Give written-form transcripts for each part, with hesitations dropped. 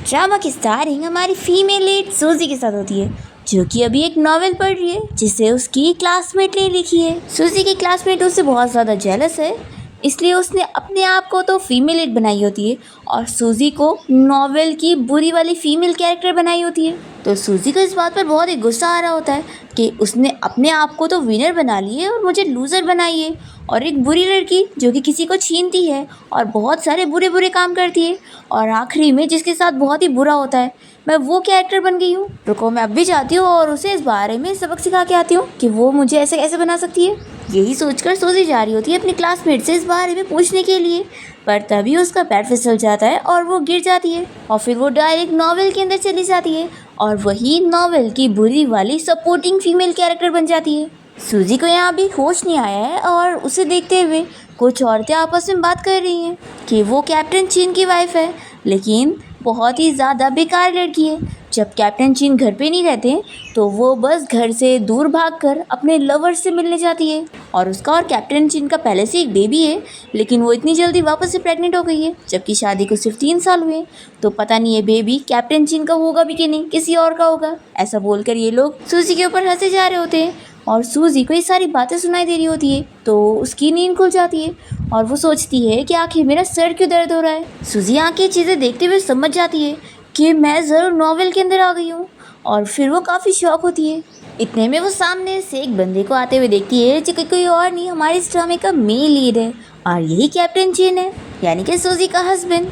Drama की starring हमारी female lead सूजी के साथ होती है, जो कि अभी एक नॉवेल पढ़ रही है जिसे उसकी क्लासमेट ने लिखी है। सूजी की क्लासमेट उससे बहुत ज़्यादा जेलस है, इसलिए उसने अपने आप को तो फीमेल लीड बनाई होती है और सूजी को नॉवेल की बुरी वाली फीमेल कैरेक्टर बनाई होती है। तो सूजी को इस बात पर बहुत ही गुस्सा आ रहा होता है कि उसने अपने आप को तो विनर बना ली है और मुझे लूज़र बनाई है, और एक बुरी लड़की जो कि किसी को छीनती है और बहुत सारे बुरे बुरे काम करती है और आखिरी में जिसके साथ बहुत ही बुरा होता है, मैं वो कैरेक्टर बन गई हूँ। रुको, मैं अब भी जाती हूँ और उसे इस बारे में सबक सिखा के आती हूँ कि वो मुझे ऐसे कैसे बना सकती है। यही सोचकर सूजी जा रही होती है अपनी क्लासमेट से इस बारे में पूछने के लिए, पर तभी उसका पैर फिसल जाता है और वो गिर जाती है और फिर वो डायरेक्ट नॉवेल के अंदर चली जाती है और वही नॉवेल की बुरी वाली सपोर्टिंग फीमेल कैरेक्टर बन जाती है। सूजी को यहाँ भी होश नहीं आया है और उसे देखते हुए कुछ औरतें आपस में बात कर रही हैं कि वो कैप्टन चीन की वाइफ है, लेकिन बहुत ही ज़्यादा बेकार लड़की है। जब कैप्टन चीन घर पे नहीं रहते तो वो बस घर से दूर भागकर अपने लवर से मिलने जाती है, और उसका और कैप्टन चीन का पहले से एक बेबी है, लेकिन वो इतनी जल्दी वापस से प्रेग्नेंट हो गई है जबकि शादी को सिर्फ 3 साल हुए। तो पता नहीं ये बेबी कैप्टन चीन का होगा भी कि नहीं, किसी और का होगा। ऐसा बोलकर ये लोग सूजी के ऊपर हंसे जा रहे होते हैं और सूजी को ये सारी बातें सुनाई दे रही होती है, तो उसकी नींद खुल जाती है और वो सोचती है कि आखिर मेरा सर क्यों दर्द हो रहा है। सूजी यहाँ की चीज़ें देखते हुए समझ जाती है कि मैं ज़रूर नॉवेल के अंदर आ गई हूँ, और फिर वो काफ़ी शॉक होती है। इतने में वो सामने से एक बंदे को आते हुए देखती है जो कि कोई और नहीं, हमारे इस ड्रामे का मेन लीड है, और यही कैप्टन चीन है, यानी कि सूजी का हस्बैंड।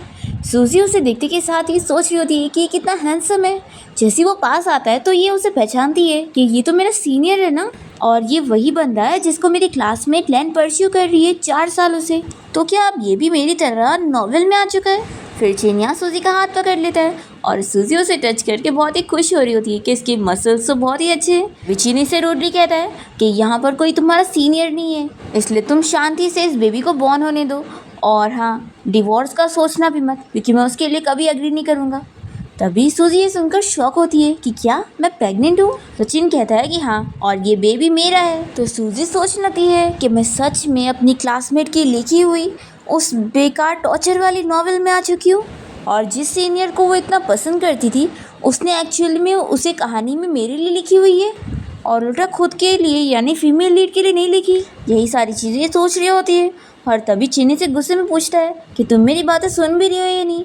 सूजी उसे देखते के साथ ही सोच रही होती है कि ये कितना हैंडसम है। जैसे वो पास आता है तो ये उसे पहचानती है कि ये तो मेरा सीनियर है ना, और ये वही बंदा है जिसको मेरी क्लासमेट लैन परस्यू कर रही है 4 सालों से। तो क्या अब ये भी मेरी तरह नॉवेल में आ चुका है? फिर चीन यहाँ सूजी का हाथ पकड़ लेता है और सूजी उसे टच करके बहुत ही खुश हो रही होती है कि इसके मसल्स तो बहुत ही अच्छे हैं। विचीनी से रूडली कहता है कि यहाँ पर कोई तुम्हारा सीनियर नहीं है, इसलिए तुम शांति से इस बेबी को बॉर्न होने दो, और हाँ, डिवोर्स का सोचना भी मत, क्योंकि मैं उसके लिए कभी एग्री नहीं करूँगा। तभी सूजी ये सुनकर शॉक होती है कि क्या मैं प्रेग्नेंट हूँ? तो चीन कहता है कि हाँ, और ये बेबी मेरा है। तो सूजी सोच लेती है कि मैं सच में अपनी क्लासमेट की लिखी हुई उस बेकार टॉर्चर वाली नॉवेल में आ चुकी हूँ, और जिस सीनियर को वो इतना पसंद करती थी उसने एक्चुअल में उसे कहानी में मेरे लिए लिखी हुई है, और उल्टा खुद के लिए यानी फीमेल लीड के लिए नहीं लिखी। यही सारी चीज़ें ये सोच रही होती है, और तभी चीनी से गुस्से में पूछता है कि तुम मेरी बातें सुन भी रही हो या नहीं।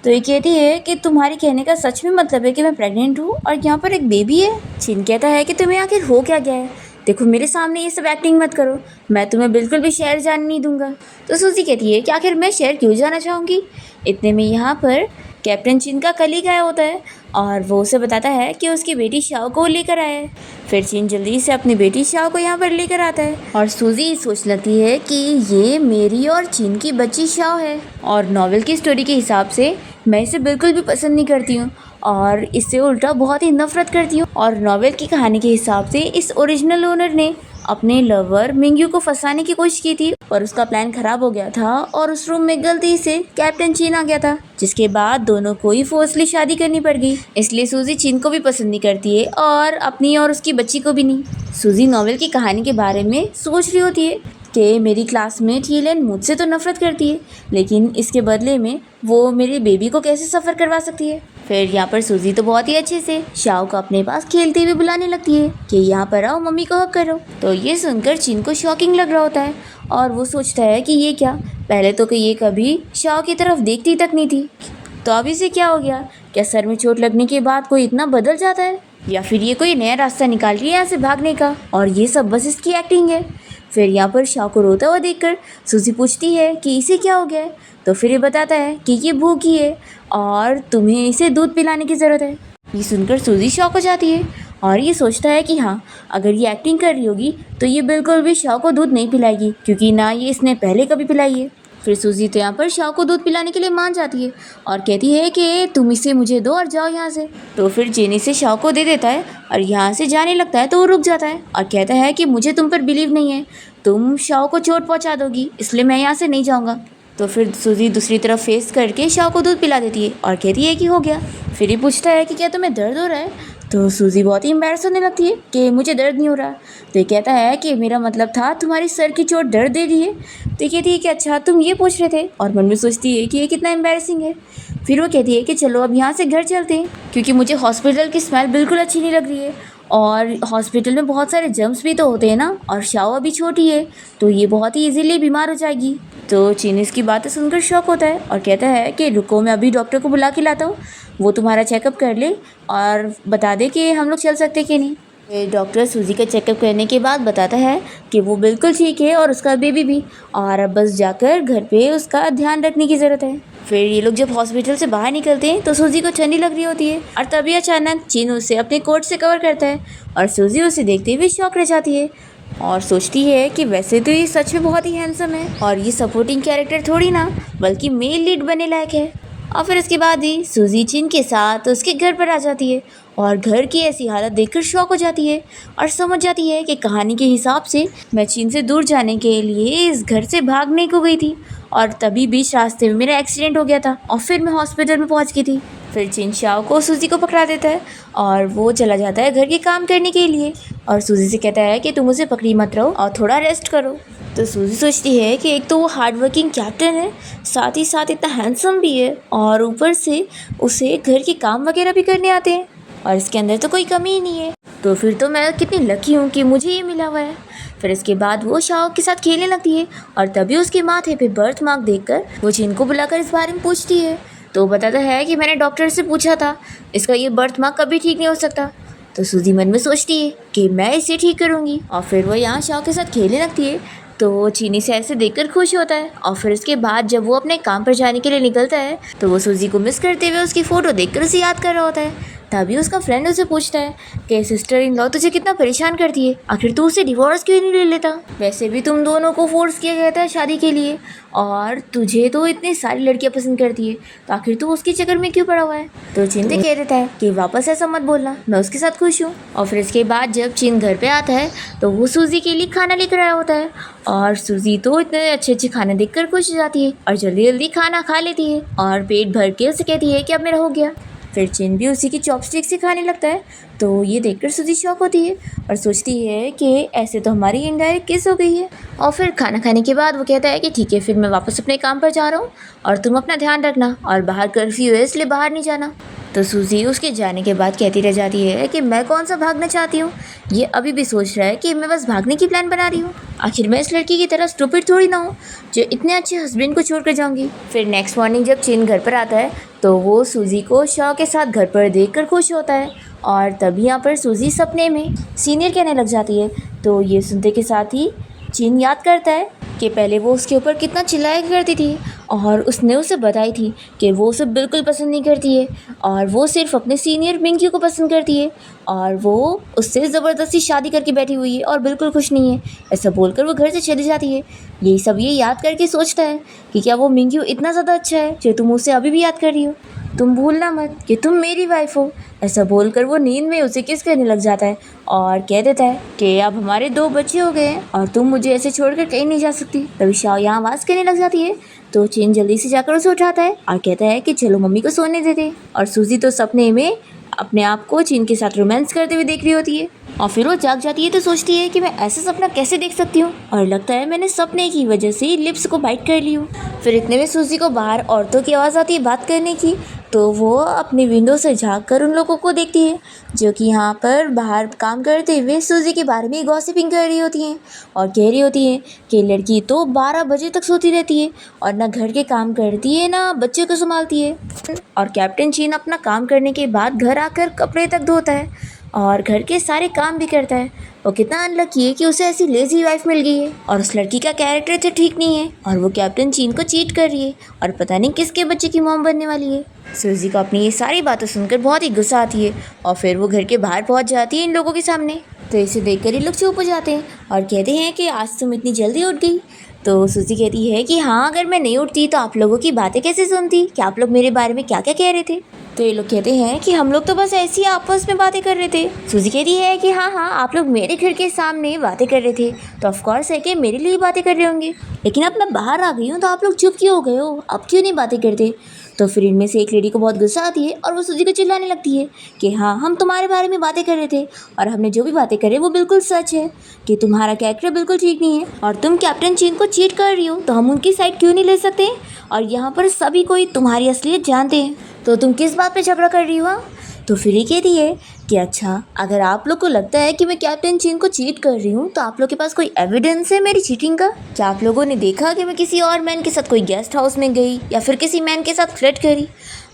तो ये कहती है कि तुम्हारे कहने का सच में मतलब है कि मैं प्रेग्नेंट हूँ और यहाँ पर एक बेबी है। चीन कहता है कि तुम्हें आखिर हो क्या गया है, देखो मेरे सामने ये सब एक्टिंग मत करो, मैं तुम्हें बिल्कुल भी शहर जाने नहीं दूंगा। तो सूजी कहती है कि आखिर मैं शहर क्यों जाना चाहूँगी। इतने में यहाँ पर कैप्टन चीन का कलीग आया होता है और वो उसे बताता है कि उसकी बेटी शाओ को लेकर आया है। फिर चीन जल्दी से अपनी बेटी शाओ को यहाँ पर लेकर आता है, और सूजी सोच लेती है कि ये मेरी और चीन की बच्ची शाओ है, और नॉवेल की स्टोरी के हिसाब से मैं इसे बिल्कुल भी पसंद नहीं करती हूँ और इससे उल्टा बहुत ही नफरत करती हूँ। और नॉवेल की कहानी के हिसाब से इस ओरिजिनल ओनर ने अपने लवर मिंग्यू को फंसाने की कोशिश की थी, पर उसका प्लान खराब हो गया था और उस रूम में गलती से कैप्टन चीन आ गया था, जिसके बाद दोनों को ही फोर्सली शादी करनी पड़ गई। इसलिए सूजी चीन को भी पसंद नहीं करती है और अपनी और उसकी बच्ची को भी नहीं। सूजी नॉवेल की कहानी के बारे में सोच रही होती है कि मेरी क्लासमेट हीलेन मुझसे तो नफरत करती है, लेकिन इसके बदले में वो मेरे बेबी को कैसे सफ़र करवा सकती है। फिर यहाँ पर सूजी तो बहुत ही अच्छे से शाओ को अपने पास खेलते हुए बुलाने लगती है कि यहाँ पर आओ, मम्मी को हक करो। तो ये सुनकर चीन को शॉकिंग लग रहा होता है और वो सोचता है कि ये क्या, पहले तो कि ये कभी शाओ की तरफ देखती तक नहीं थी, तो अब इसे क्या हो गया? क्या सर में चोट लगने के बाद कोई इतना बदल जाता है, या फिर ये कोई नया रास्ता निकाल रही है यहाँ से भागने का, और ये सब बस इसकी एक्टिंग है। फिर यहाँ पर शाओ को रोता हुआ देखकर सूजी पूछती है कि इसे क्या हो गया है, तो फिर ये बताता है कि ये भूखी है और तुम्हें इसे दूध पिलाने की ज़रूरत है। ये सुनकर सूजी शॉक हो जाती है और ये सोचता है कि हाँ, अगर ये एक्टिंग कर रही होगी तो ये बिल्कुल भी शाओ को दूध नहीं पिलाएगी, क्योंकि ना ये इसने पहले कभी पिलाई है। फिर सूजी तो यहाँ पर शाओ को दूध पिलाने के लिए मान जाती है और कहती है कि तुम इसे मुझे दो और जाओ यहाँ से। तो फिर चीनी से शाओ को दे देता है और यहाँ से जाने लगता है तो वो रुक जाता है और कहता है कि मुझे तुम पर बिलीव नहीं है, तुम शाओ को चोट पहुँचा दोगी, इसलिए मैं यहाँ से नहीं जाऊँगा। तो फिर सूजी दूसरी तरफ फेस करके शाओ को दूध पिला देती है और कहती है कि हो गया। फिर ये पूछता है कि क्या तुम्हें दर्द हो रहा है, तो सूजी बहुत ही एम्बैरस होने लगती है कि मुझे दर्द नहीं हो रहा। तो ये कहता है कि मेरा मतलब था तुम्हारी सर की चोट दर्द दे रही है। तो ये कहती है कि अच्छा तुम ये पूछ रहे थे, और मन में सोचती है कि ये कितना एम्बैरसिंग है। फिर वो कहती है कि चलो अब यहाँ से घर चलते हैं, क्योंकि मुझे हॉस्पिटल की स्मेल बिल्कुल अच्छी नहीं लग रही है, और हॉस्पिटल में बहुत सारे जर्म्स भी तो होते हैं ना, और शाओ अभी छोटी है तो ये बहुत ही इजीली बीमार हो जाएगी। तो चीन इसकी बातें सुनकर शॉक होता है और कहता है कि रुको मैं अभी डॉक्टर को बुला के लाता हूँ, वो तुम्हारा चेकअप कर ले और बता दे कि हम लोग चल सकते कि नहीं। डॉक्टर सूजी का चेकअप करने के बाद बताता है कि वो बिल्कुल ठीक है और उसका बेबी भी, और अब बस जाकर घर पे उसका ध्यान रखने की ज़रूरत है। फिर ये लोग जब हॉस्पिटल से बाहर निकलते हैं तो सूजी को ठंडी लग रही होती है, और तभी अचानक चीन उसे अपने कोट से कवर करता है और सूजी उसे देखते हुए शॉक रह जाती है और सोचती है कि वैसे तो ये सच में बहुत ही हैंडसम है और ये सपोर्टिंग कैरेक्टर थोड़ी ना बल्कि मेल लीड बनने लायक है। और फिर इसके बाद ही सूजी चीन के साथ उसके घर पर आ जाती है और घर की ऐसी हालत देखकर शॉक हो जाती है और समझ जाती है कि कहानी के हिसाब से मैं चीन से दूर जाने के लिए इस घर से भागने को गई थी, और तभी बीच रास्ते में मेरा एक्सीडेंट हो गया था और फिर मैं हॉस्पिटल में पहुंच गई थी। फिर चिन शाओ को सूजी को पकड़ा देता है और वो चला जाता है घर के काम करने के लिए, और सूजी से कहता है कि तुम उसे पकड़ी मत रहो और थोड़ा रेस्ट करो। तो सूजी सोचती है कि एक तो वो हार्ड वर्किंग कैप्टन है, साथ ही साथ इतना हैंडसम भी है, और ऊपर से उसे घर के काम वगैरह भी करने आते हैं, और इसके अंदर तो कोई कमी ही नहीं है। तो फिर तो मैं कितनी लकी हूँ कि मुझे ये मिला हुआ है। फिर इसके बाद वो शाओ के साथ खेलने लगती है, और तभी उसके माथे पे बर्थ मार्क देखकर वो चिन को बुलाकर इस बारे में पूछती है। तो वो बताता है कि मैंने डॉक्टर से पूछा था, इसका ये बर्थ मार्क कभी ठीक नहीं हो सकता। तो सूजी मन में सोचती है कि मैं इसे ठीक करूँगी, और फिर वो यहाँ शाओ के साथ खेलने लगती है। तो वो चीनी से ऐसे देखकर खुश होता है, और फिर उसके बाद जब वो अपने काम पर जाने के लिए निकलता है तो वो सूजी को मिस करते हुए उसकी फ़ोटो देखकर उसे याद कर रहा होता है। तभी उसका फ्रेंड उसे पूछता है कि सिस्टर इन लॉ तुझे कितना परेशान करती है, आखिर तू उसे डिवोर्स क्यों नहीं ले लेता? वैसे भी तुम दोनों को फोर्स किया गया था शादी के लिए, और तुझे तो इतनी सारी लड़कियां पसंद करती है, तो आखिर तू उसके चक्कर में क्यों पड़ा हुआ है? तो चिन कह देता है कि वापस ऐसा मत बोलना, मैं उसके साथ खुश हूँ। और फिर इसके बाद जब चिन घर पे आता है तो वो सूजी के लिए खाना लेकर आया होता है, और सूजी तो इतने अच्छे अच्छे खाने देखकर खुश हो जाती है और जल्दी जल्दी खाना खा लेती है और पेट भर के उसे कहती है कि अब मेरा हो गया। फिर चिन भी उसी की चॉपस्टिक से खाने लगता है। तो ये देखकर सूजी शॉक होती है और सोचती है कि ऐसे तो हमारी इनडायरेक्ट किस हो गई है। और फिर खाना खाने के बाद वो कहता है कि ठीक है फिर मैं वापस अपने काम पर जा रहा हूँ, और तुम अपना ध्यान रखना, और बाहर कर्फ्यू है इसलिए बाहर नहीं जाना। तो सूजी उसके जाने के बाद कहती रह जाती है कि मैं कौन सा भागना चाहती हूँ, ये अभी भी सोच रहा है कि मैं बस भागने की प्लान बना रही हूँ। आखिर मैं इस लड़की की तरह स्टूपिड थोड़ी ना हूँ जो इतने अच्छे हस्बैंड को छोड़ कर जाऊँगी। फिर नेक्स्ट मॉर्निंग जब चिन घर पर आता है तो वो सूजी को शॉ के साथ घर पर देखकर खुश होता है, और तभी यहाँ पर सूजी सपने में सीनियर कहने लग जाती है। तो ये सुनते के साथ ही चिन याद करता है कि पहले वो उसके ऊपर कितना चिल्लाया करती थी, और उसने उसे बताई थी कि वो उसे बिल्कुल पसंद नहीं करती है और वो सिर्फ अपने सीनियर मिंग्यू को पसंद करती है, और वो उससे ज़बरदस्ती शादी करके बैठी हुई है और बिल्कुल खुश नहीं है। ऐसा बोलकर वो घर से चली जाती है। यही सब ये याद करके सोचता है कि क्या वो मिंग्यू इतना ज़्यादा अच्छा है जो तुम उसे अभी भी याद कर रही हो, तुम भूलना मत कि तुम मेरी वाइफ हो। ऐसा बोलकर वो नींद में उसे किस करने लग जाता है और कह देता है कि अब हमारे 2 बच्चे हो गए हैं और तुम मुझे ऐसे छोड़कर कहीं नहीं जा सकती। तभी शाओ यहाँ आवाज़ करने लग जाती है। तो चिन जल्दी से जाकर उसे उठाता है और कहता है कि चलो मम्मी को सोने देते। और सूजी तो सपने में अपने आप को चिन के साथ रोमांस करते हुए देख रही होती है, और फिर वो जाग जाती है तो सोचती है कि मैं ऐसा सपना कैसे देख सकती हूँ, और लगता है मैंने सपने की वजह से लिप्स को बाइट कर ली हूँ। फिर इतने में सूजी को बाहर औरतों की आवाज़ आती है बात करने की। तो वो अपनी विंडो से झाँक कर उन लोगों को देखती है जो कि यहाँ पर बाहर काम करते हुए सूजी के बारे में गॉसिपिंग कर रही होती हैं, और कह रही होती हैं कि लड़की तो 12 बजे तक सोती रहती है और ना घर के काम करती है ना बच्चे को संभालती है। और कैप्टन चीन अपना काम करने के बाद घर आकर कपड़े तक धोता है और घर के सारे काम भी करता है। वो कितना अनलकी है कि उसे ऐसी लेजी वाइफ मिल गई है, और उस लड़की का कैरेक्टर तो ठीक नहीं है और वो कैप्टन चीन को चीट कर रही है और पता नहीं किसके बच्चे की मॉम बनने वाली है। सूजी को अपनी ये सारी बातें सुनकर बहुत ही गुस्सा आती है, और फिर वो घर के बाहर पहुंच जाती है इन लोगों के सामने। तो इसे देखकर ये लोग चुप हो जाते हैं और कहते हैं कि आज तुम इतनी जल्दी उठ गई। तो सूजी कहती है कि हाँ, अगर मैं नहीं उठती तो आप लोगों की बातें कैसे सुनती, कि आप लोग मेरे बारे में क्या क्या कह रहे थे। तो ये लोग कहते हैं कि हम लोग तो बस ऐसी आपस में बातें कर रहे थे। सूजी कहती है कि हाँ हाँ, आप लोग मेरे घर के सामने बातें कर रहे थे तो ऑफकोर्स है कि मेरे लिए बातें कर रहे होंगे, लेकिन अब मैं बाहर आ गई हूँ तो आप लोग चुप क्यों हो गए हो, अब क्यों नहीं बातें करते। तो फिर इनमें से एक लेडी को बहुत गुस्सा आती है और वो सूजी को चिल्लाने लगती है कि हाँ, हम तुम्हारे बारे में बातें कर रहे थे और हमने जो भी बातें करी वो बिल्कुल सच है कि तुम्हारा कैरेक्टर बिल्कुल ठीक नहीं है और तुम कैप्टन चीन को चीट कर रही हो, तो हम उनकी साइड क्यों नहीं ले सकते। और यहाँ पर सभी कोई तुम्हारी असलियत जानते हैं, तो तुम किस बात पे झगड़ा कर रही हो। तो फिर ये कहती है कि अच्छा, अगर आप लोग को लगता है कि मैं कैप्टन चीन को चीट कर रही हूँ तो आप लोग के पास कोई एविडेंस है मेरी चीटिंग का। क्या आप लोगों ने देखा कि मैं किसी और मैन के साथ कोई गेस्ट हाउस में गई या फिर किसी मैन के साथ फ्लर्ट करी।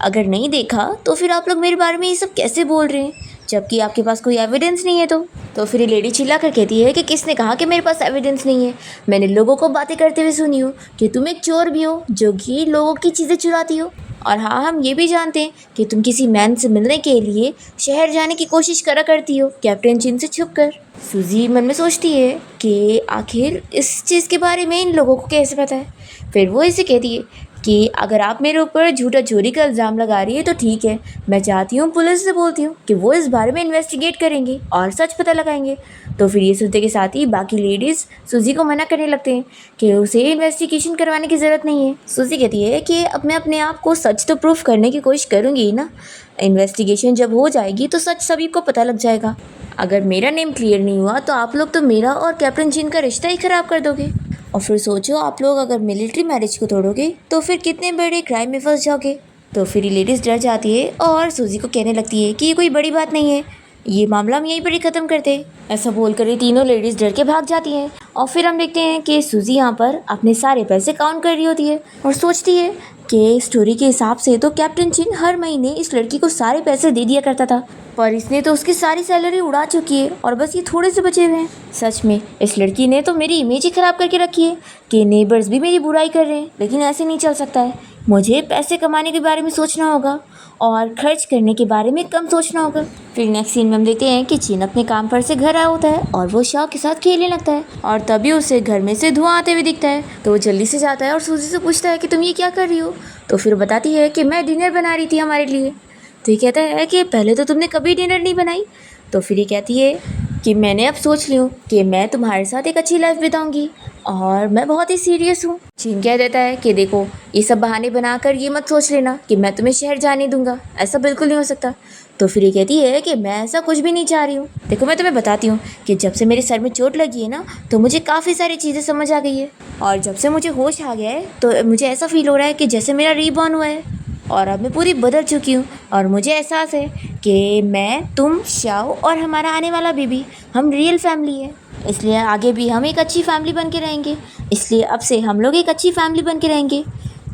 अगर नहीं देखा तो फिर आप लोग मेरे बारे में ये सब कैसे बोल रहे हैं जबकि आपके पास कोई एविडेंस नहीं है। तो फिर ये लेडी चिल्ला कर कहती है कि किसने कहा कि मेरे पास एविडेंस नहीं है। मैंने लोगों को बातें करते हुए सुनी हो कि तुम एक चोर भी हो जो कि लोगों की चीज़ें चुराती हो। और हाँ, हम ये भी जानते हैं कि तुम किसी मैन से मिलने के लिए शहर जाने की कोशिश करा करती हो कैप्टन चीन से छुप कर। सूजी मन में सोचती है कि आखिर इस चीज़ के बारे में इन लोगों को कैसे पता है। फिर वो इसे कहती है कि अगर आप मेरे ऊपर झूठा चोरी का इल्ज़ाम लगा रही है तो ठीक है, मैं चाहती हूँ पुलिस से बोलती हूँ कि वो इस बारे में इन्वेस्टिगेट करेंगे और सच पता लगाएंगे। तो फिर ये सुनते के साथ ही बाकी लेडीज़ सूजी को मना करने लगते हैं कि उसे इन्वेस्टिगेशन करवाने की ज़रूरत नहीं है। सूजी कहती है कि अब मैं अपने आप को सच तो प्रूफ करने की कोशिश करूँगी ना, इन्वेस्टिगेशन जब हो जाएगी तो सच सभी को पता लग जाएगा। अगर मेरा नेम क्लियर नहीं हुआ तो आप लोग तो मेरा और कैप्टन चीन का रिश्ता ही ख़राब कर दोगे। और फिर सोचो, आप लोग अगर मिलिट्री मैरिज को तोड़ोगे तो फिर कितने बड़े क्राइम में फंस जाओगे। तो फिर ये लेडीज़ डर जाती है और सूजी को कहने लगती है कि ये कोई बड़ी बात नहीं है, ये मामला हम यहीं पर ही ख़त्म करते हैं। ऐसा बोलकर ये तीनों लेडीज़ डर के भाग जाती हैं। और फिर हम देखते हैं कि सूजी यहाँ पर अपने सारे पैसे काउंट कर रही होती है और सोचती है कि स्टोरी के हिसाब से तो कैप्टन चीन हर महीने इस लड़की को सारे पैसे दे दिया करता था, पर इसने तो उसकी सारी सैलरी उड़ा चुकी है और बस ये थोड़े से बचे हुए हैं। सच में इस लड़की ने तो मेरी इमेज ही ख़राब करके रखी है कि नेबर्स भी मेरी बुराई कर रहे हैं। लेकिन ऐसे नहीं चल सकता है, मुझे पैसे कमाने के बारे में सोचना होगा और खर्च करने के बारे में कम सोचना होगा। फिर नेक्स्ट सीन में हम देखते हैं कि चीन अपने काम पर से घर आया होता है और वो शाओ के साथ खेलने लगता है और तभी उसे घर में से धुआं आते हुए दिखता है। तो वो जल्दी से जाता है और सूजी से पूछता है कि तुम ये क्या कर रही हो। तो फिर बताती है कि मैं डिनर बना रही थी हमारे लिए। तो ये कहता है कि पहले तो तुमने कभी डिनर नहीं बनाई। तो फिर ये कहती है कि मैंने अब सोच ली हूँ कि मैं तुम्हारे साथ एक अच्छी लाइफ बिताऊंगी और मैं बहुत ही सीरियस हूँ। चीन कह देता है कि देखो, ये सब बहाने बनाकर ये मत सोच लेना कि मैं तुम्हें शहर जाने दूंगा, ऐसा बिल्कुल नहीं हो सकता। तो फिर ये कहती है कि मैं ऐसा कुछ भी नहीं चाह रही हूँ। देखो, मैं तुम्हें बताती हूँ कि जब से मेरे सर में चोट लगी है ना, तो मुझे काफ़ी सारी चीज़ें समझ आ गई है और जब से मुझे होश आ गया है तो मुझे ऐसा फील हो रहा है कि जैसे मेरा रीबॉर्न हुआ है और अब मैं पूरी बदल चुकी हूँ। और मुझे एहसास है कि मैं, तुम, शाओ और हमारा आने वाला बेबी, हम रियल फैमिली है, इसलिए आगे भी हम एक अच्छी फैमिली बन के रहेंगे। इसलिए अब से हम लोग एक अच्छी फैमिली बन के रहेंगे।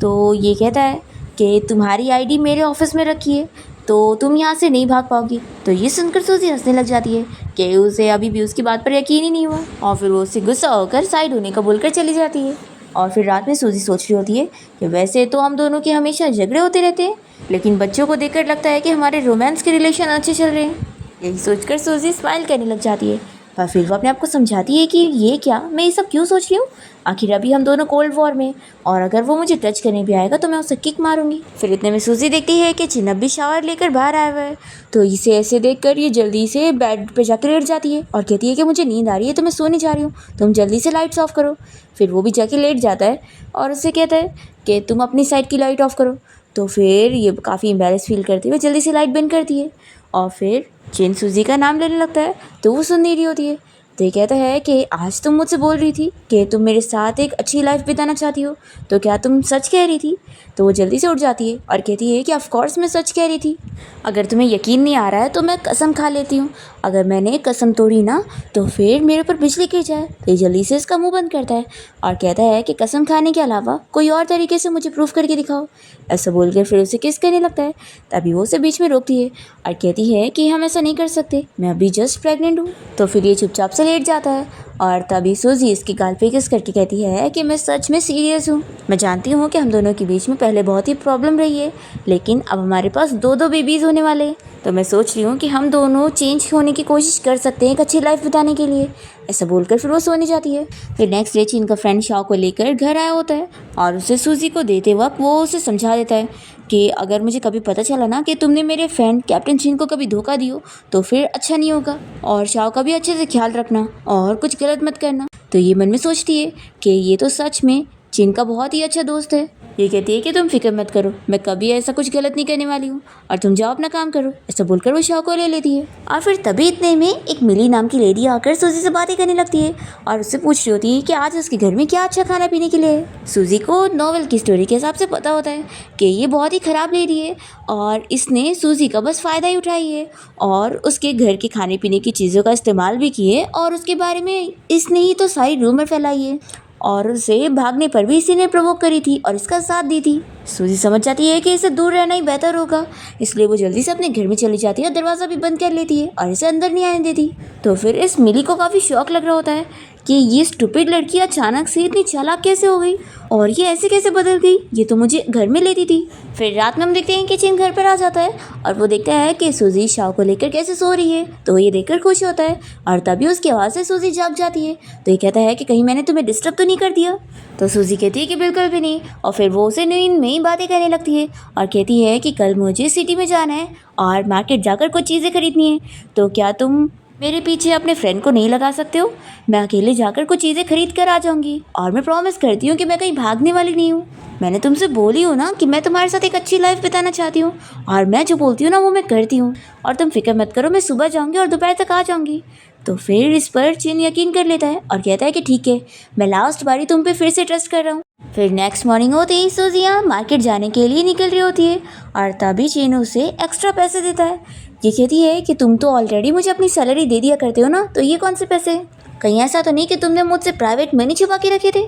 तो ये कहता है कि तुम्हारी आईडी मेरे ऑफिस में रखी है तो तुम यहाँ से नहीं भाग पाओगी। तो ये सुनकर सूजी हंसने लग जाती है कि उसे अभी भी उसकी बात पर यकीन ही नहीं हुआ और फिर वो उससे गुस्सा होकर साइड होने का बोलकर चली जाती है। और फिर रात में सूजी सोच रही होती है कि वैसे तो हम दोनों के हमेशा झगड़े होते रहते हैं, लेकिन बच्चों को देखकर लगता है कि हमारे रोमांस के रिलेशन अच्छे चल रहे हैं। यही सोचकर सूजी स्माइल करने लग जाती है पर फिर वो अपने आप को समझाती है कि ये क्या, मैं ये सब क्यों सोच रही हूँ। आखिर अभी हम दोनों कोल्ड वॉर में, और अगर वो मुझे टच करने भी आएगा तो मैं उसे किक मारूंगी। फिर इतने में सूजी देखती है कि चिनब भी शावर लेकर बाहर आया हुआ है। तो इसे ऐसे देखकर ये जल्दी से बेड पे जाकर लेट जाती है और कहती है कि मुझे नींद आ रही है तो मैं सोने जा रही हूँ, तुम जल्दी से लाइट्स ऑफ करो। फिर वो भी जाके लेट जाता है और उससे कहता है कि तुम अपनी साइड की लाइट ऑफ करो। तो फिर ये काफ़ी एम्बैरेस फील करती है, जल्दी से लाइट बंद करती है और फिर चिन सूजी का नाम लेने लगता है तो वो सुन नहीं रही होती है। तो ये कहता है कि आज तुम मुझसे बोल रही थी कि तुम मेरे साथ एक अच्छी लाइफ बिताना चाहती हो, तो क्या तुम सच कह रही थी। तो वो जल्दी से उठ जाती है और कहती है कि ऑफ कोर्स मैं सच कह रही थी, अगर तुम्हें यकीन नहीं आ रहा है तो मैं कसम खा लेती हूँ, अगर मैंने कसम तोड़ी ना तो फिर मेरे ऊपर बिजली गिर जाए। तो ये जल्दी से इसका मुंह बंद करता है और कहता है कि कसम खाने के अलावा कोई और तरीके से मुझे प्रूफ करके दिखाओ। ऐसा बोलकर फिर उसे किस करने लगता है। तभी वो उसे बीच में रोकती है और कहती है कि हम ऐसा नहीं कर सकते, मैं अभी जस्ट प्रेग्नेंट हूँ। तो फिर ये चुपचाप से लेट जाता है और तभी सूजी इसकी गाल पे किस करके कहती है कि मैं सच में सीरियस हूँ। मैं जानती हूँ कि हम दोनों के बीच में पहले बहुत ही प्रॉब्लम रही है, लेकिन अब हमारे पास 2 बेबीज़ होने वाले हैं, तो मैं सोच रही हूँ कि हम दोनों चेंज होने की कोशिश कर सकते हैं एक अच्छी लाइफ बिताने के लिए। ऐसा बोलकर फिर वो सोने जाती है। फिर नेक्स्ट डे चीन का फ्रेंड शाओ को लेकर घर आया होता है और उसे सूजी को देते वक्त वो उसे समझा देता है कि अगर मुझे कभी पता चला ना कि तुमने मेरे फ्रेंड कैप्टन चीन को कभी धोखा दियो तो फिर अच्छा नहीं होगा, और शाओ का भी अच्छे से ख्याल रखना और कुछ गलत मत करना। तो ये मन में सोचती है कि ये तो सच में चीन का बहुत ही अच्छा दोस्त है। ये कहती है कि तुम फिक्र मत करो, मैं कभी ऐसा कुछ गलत नहीं करने वाली हूँ और तुम जाओ अपना काम करो। ऐसा बोलकर वो शाओ को ले लेती है। और फिर तभी इतने में एक मिली नाम की लेडी आकर सूजी से बातें करने लगती है और उससे पूछ रही होती है कि आज उसके घर में क्या अच्छा खाना पीने के लिए है। सूजी को नॉवेल की स्टोरी के हिसाब से पता होता है कि ये बहुत ही ख़राब लेडी है और इसने सूजी का बस फ़ायदा ही उठाई है और उसके घर के खाने पीने की चीज़ों का इस्तेमाल भी किए और उसके बारे में इसने ही तो सारी रूमर फैलाई है और उसे भागने पर भी इसी ने प्रोवोक करी थी और इसका साथ दी थी। सूजी समझ जाती है कि इसे दूर रहना ही बेहतर होगा, इसलिए वो जल्दी से अपने घर में चली जाती है और दरवाज़ा भी बंद कर लेती है और इसे अंदर नहीं आने देती। तो फिर इस मिली को काफ़ी शौक लग रहा होता है कि ये स्टूपिड लड़की अचानक से इतनी चालाक कैसे हो गई और ये ऐसे कैसे बदल गई, ये तो मुझे घर में लेती थी। फिर रात में हम देखते हैं कि चिन घर पर आ जाता है और वो देखता है कि सूजी शाओ को लेकर कैसे सो रही है, तो ये देखकर खुश होता है और तभी उसकी आवाज़ से सूजी जाग जाती है। तो ये कहता है कि कहीं मैंने तुम्हें डिस्टर्ब तो नहीं कर दिया। तो सूजी कहती है कि बिल्कुल भी नहीं और फिर वो उसे नींद में ही बातें करने लगती है और कहती है कि कल मुझे सिटी में जाना है और मार्केट जाकर कुछ चीज़ें खरीदनी है, तो क्या तुम मेरे पीछे अपने फ्रेंड को नहीं लगा सकते हो? मैं अकेले जाकर कुछ चीज़ें खरीद कर आ जाऊंगी और मैं प्रॉमिस करती हूँ कि मैं कहीं भागने वाली नहीं हूँ। मैंने तुमसे बोली हूँ ना कि मैं तुम्हारे साथ एक अच्छी लाइफ बिताना चाहती हूँ और मैं जो बोलती हूँ ना वो मैं करती हूँ और तुम फिक्र मत करो, मैं सुबह जाऊँगी और दोपहर तक आ जाऊँगी। तो फिर इस पर चिन यकीन कर लेता है और कहता है कि ठीक है, मैं लास्ट बारी तुम पे फिर से ट्रस्ट कर रहा हूँ। फिर नेक्स्ट मॉर्निंग होते ही सूजियाँ मार्केट जाने के लिए निकल रही होती है और तभी चिन उसे एक्स्ट्रा पैसे देता है। ये कहती है कि तुम तो ऑलरेडी मुझे अपनी सैलरी दे दिया करते हो ना, तो ये कौन से पैसे? कहीं ऐसा तो नहीं कि तुमने मुझसे प्राइवेट मनी छुपा के रखे थे?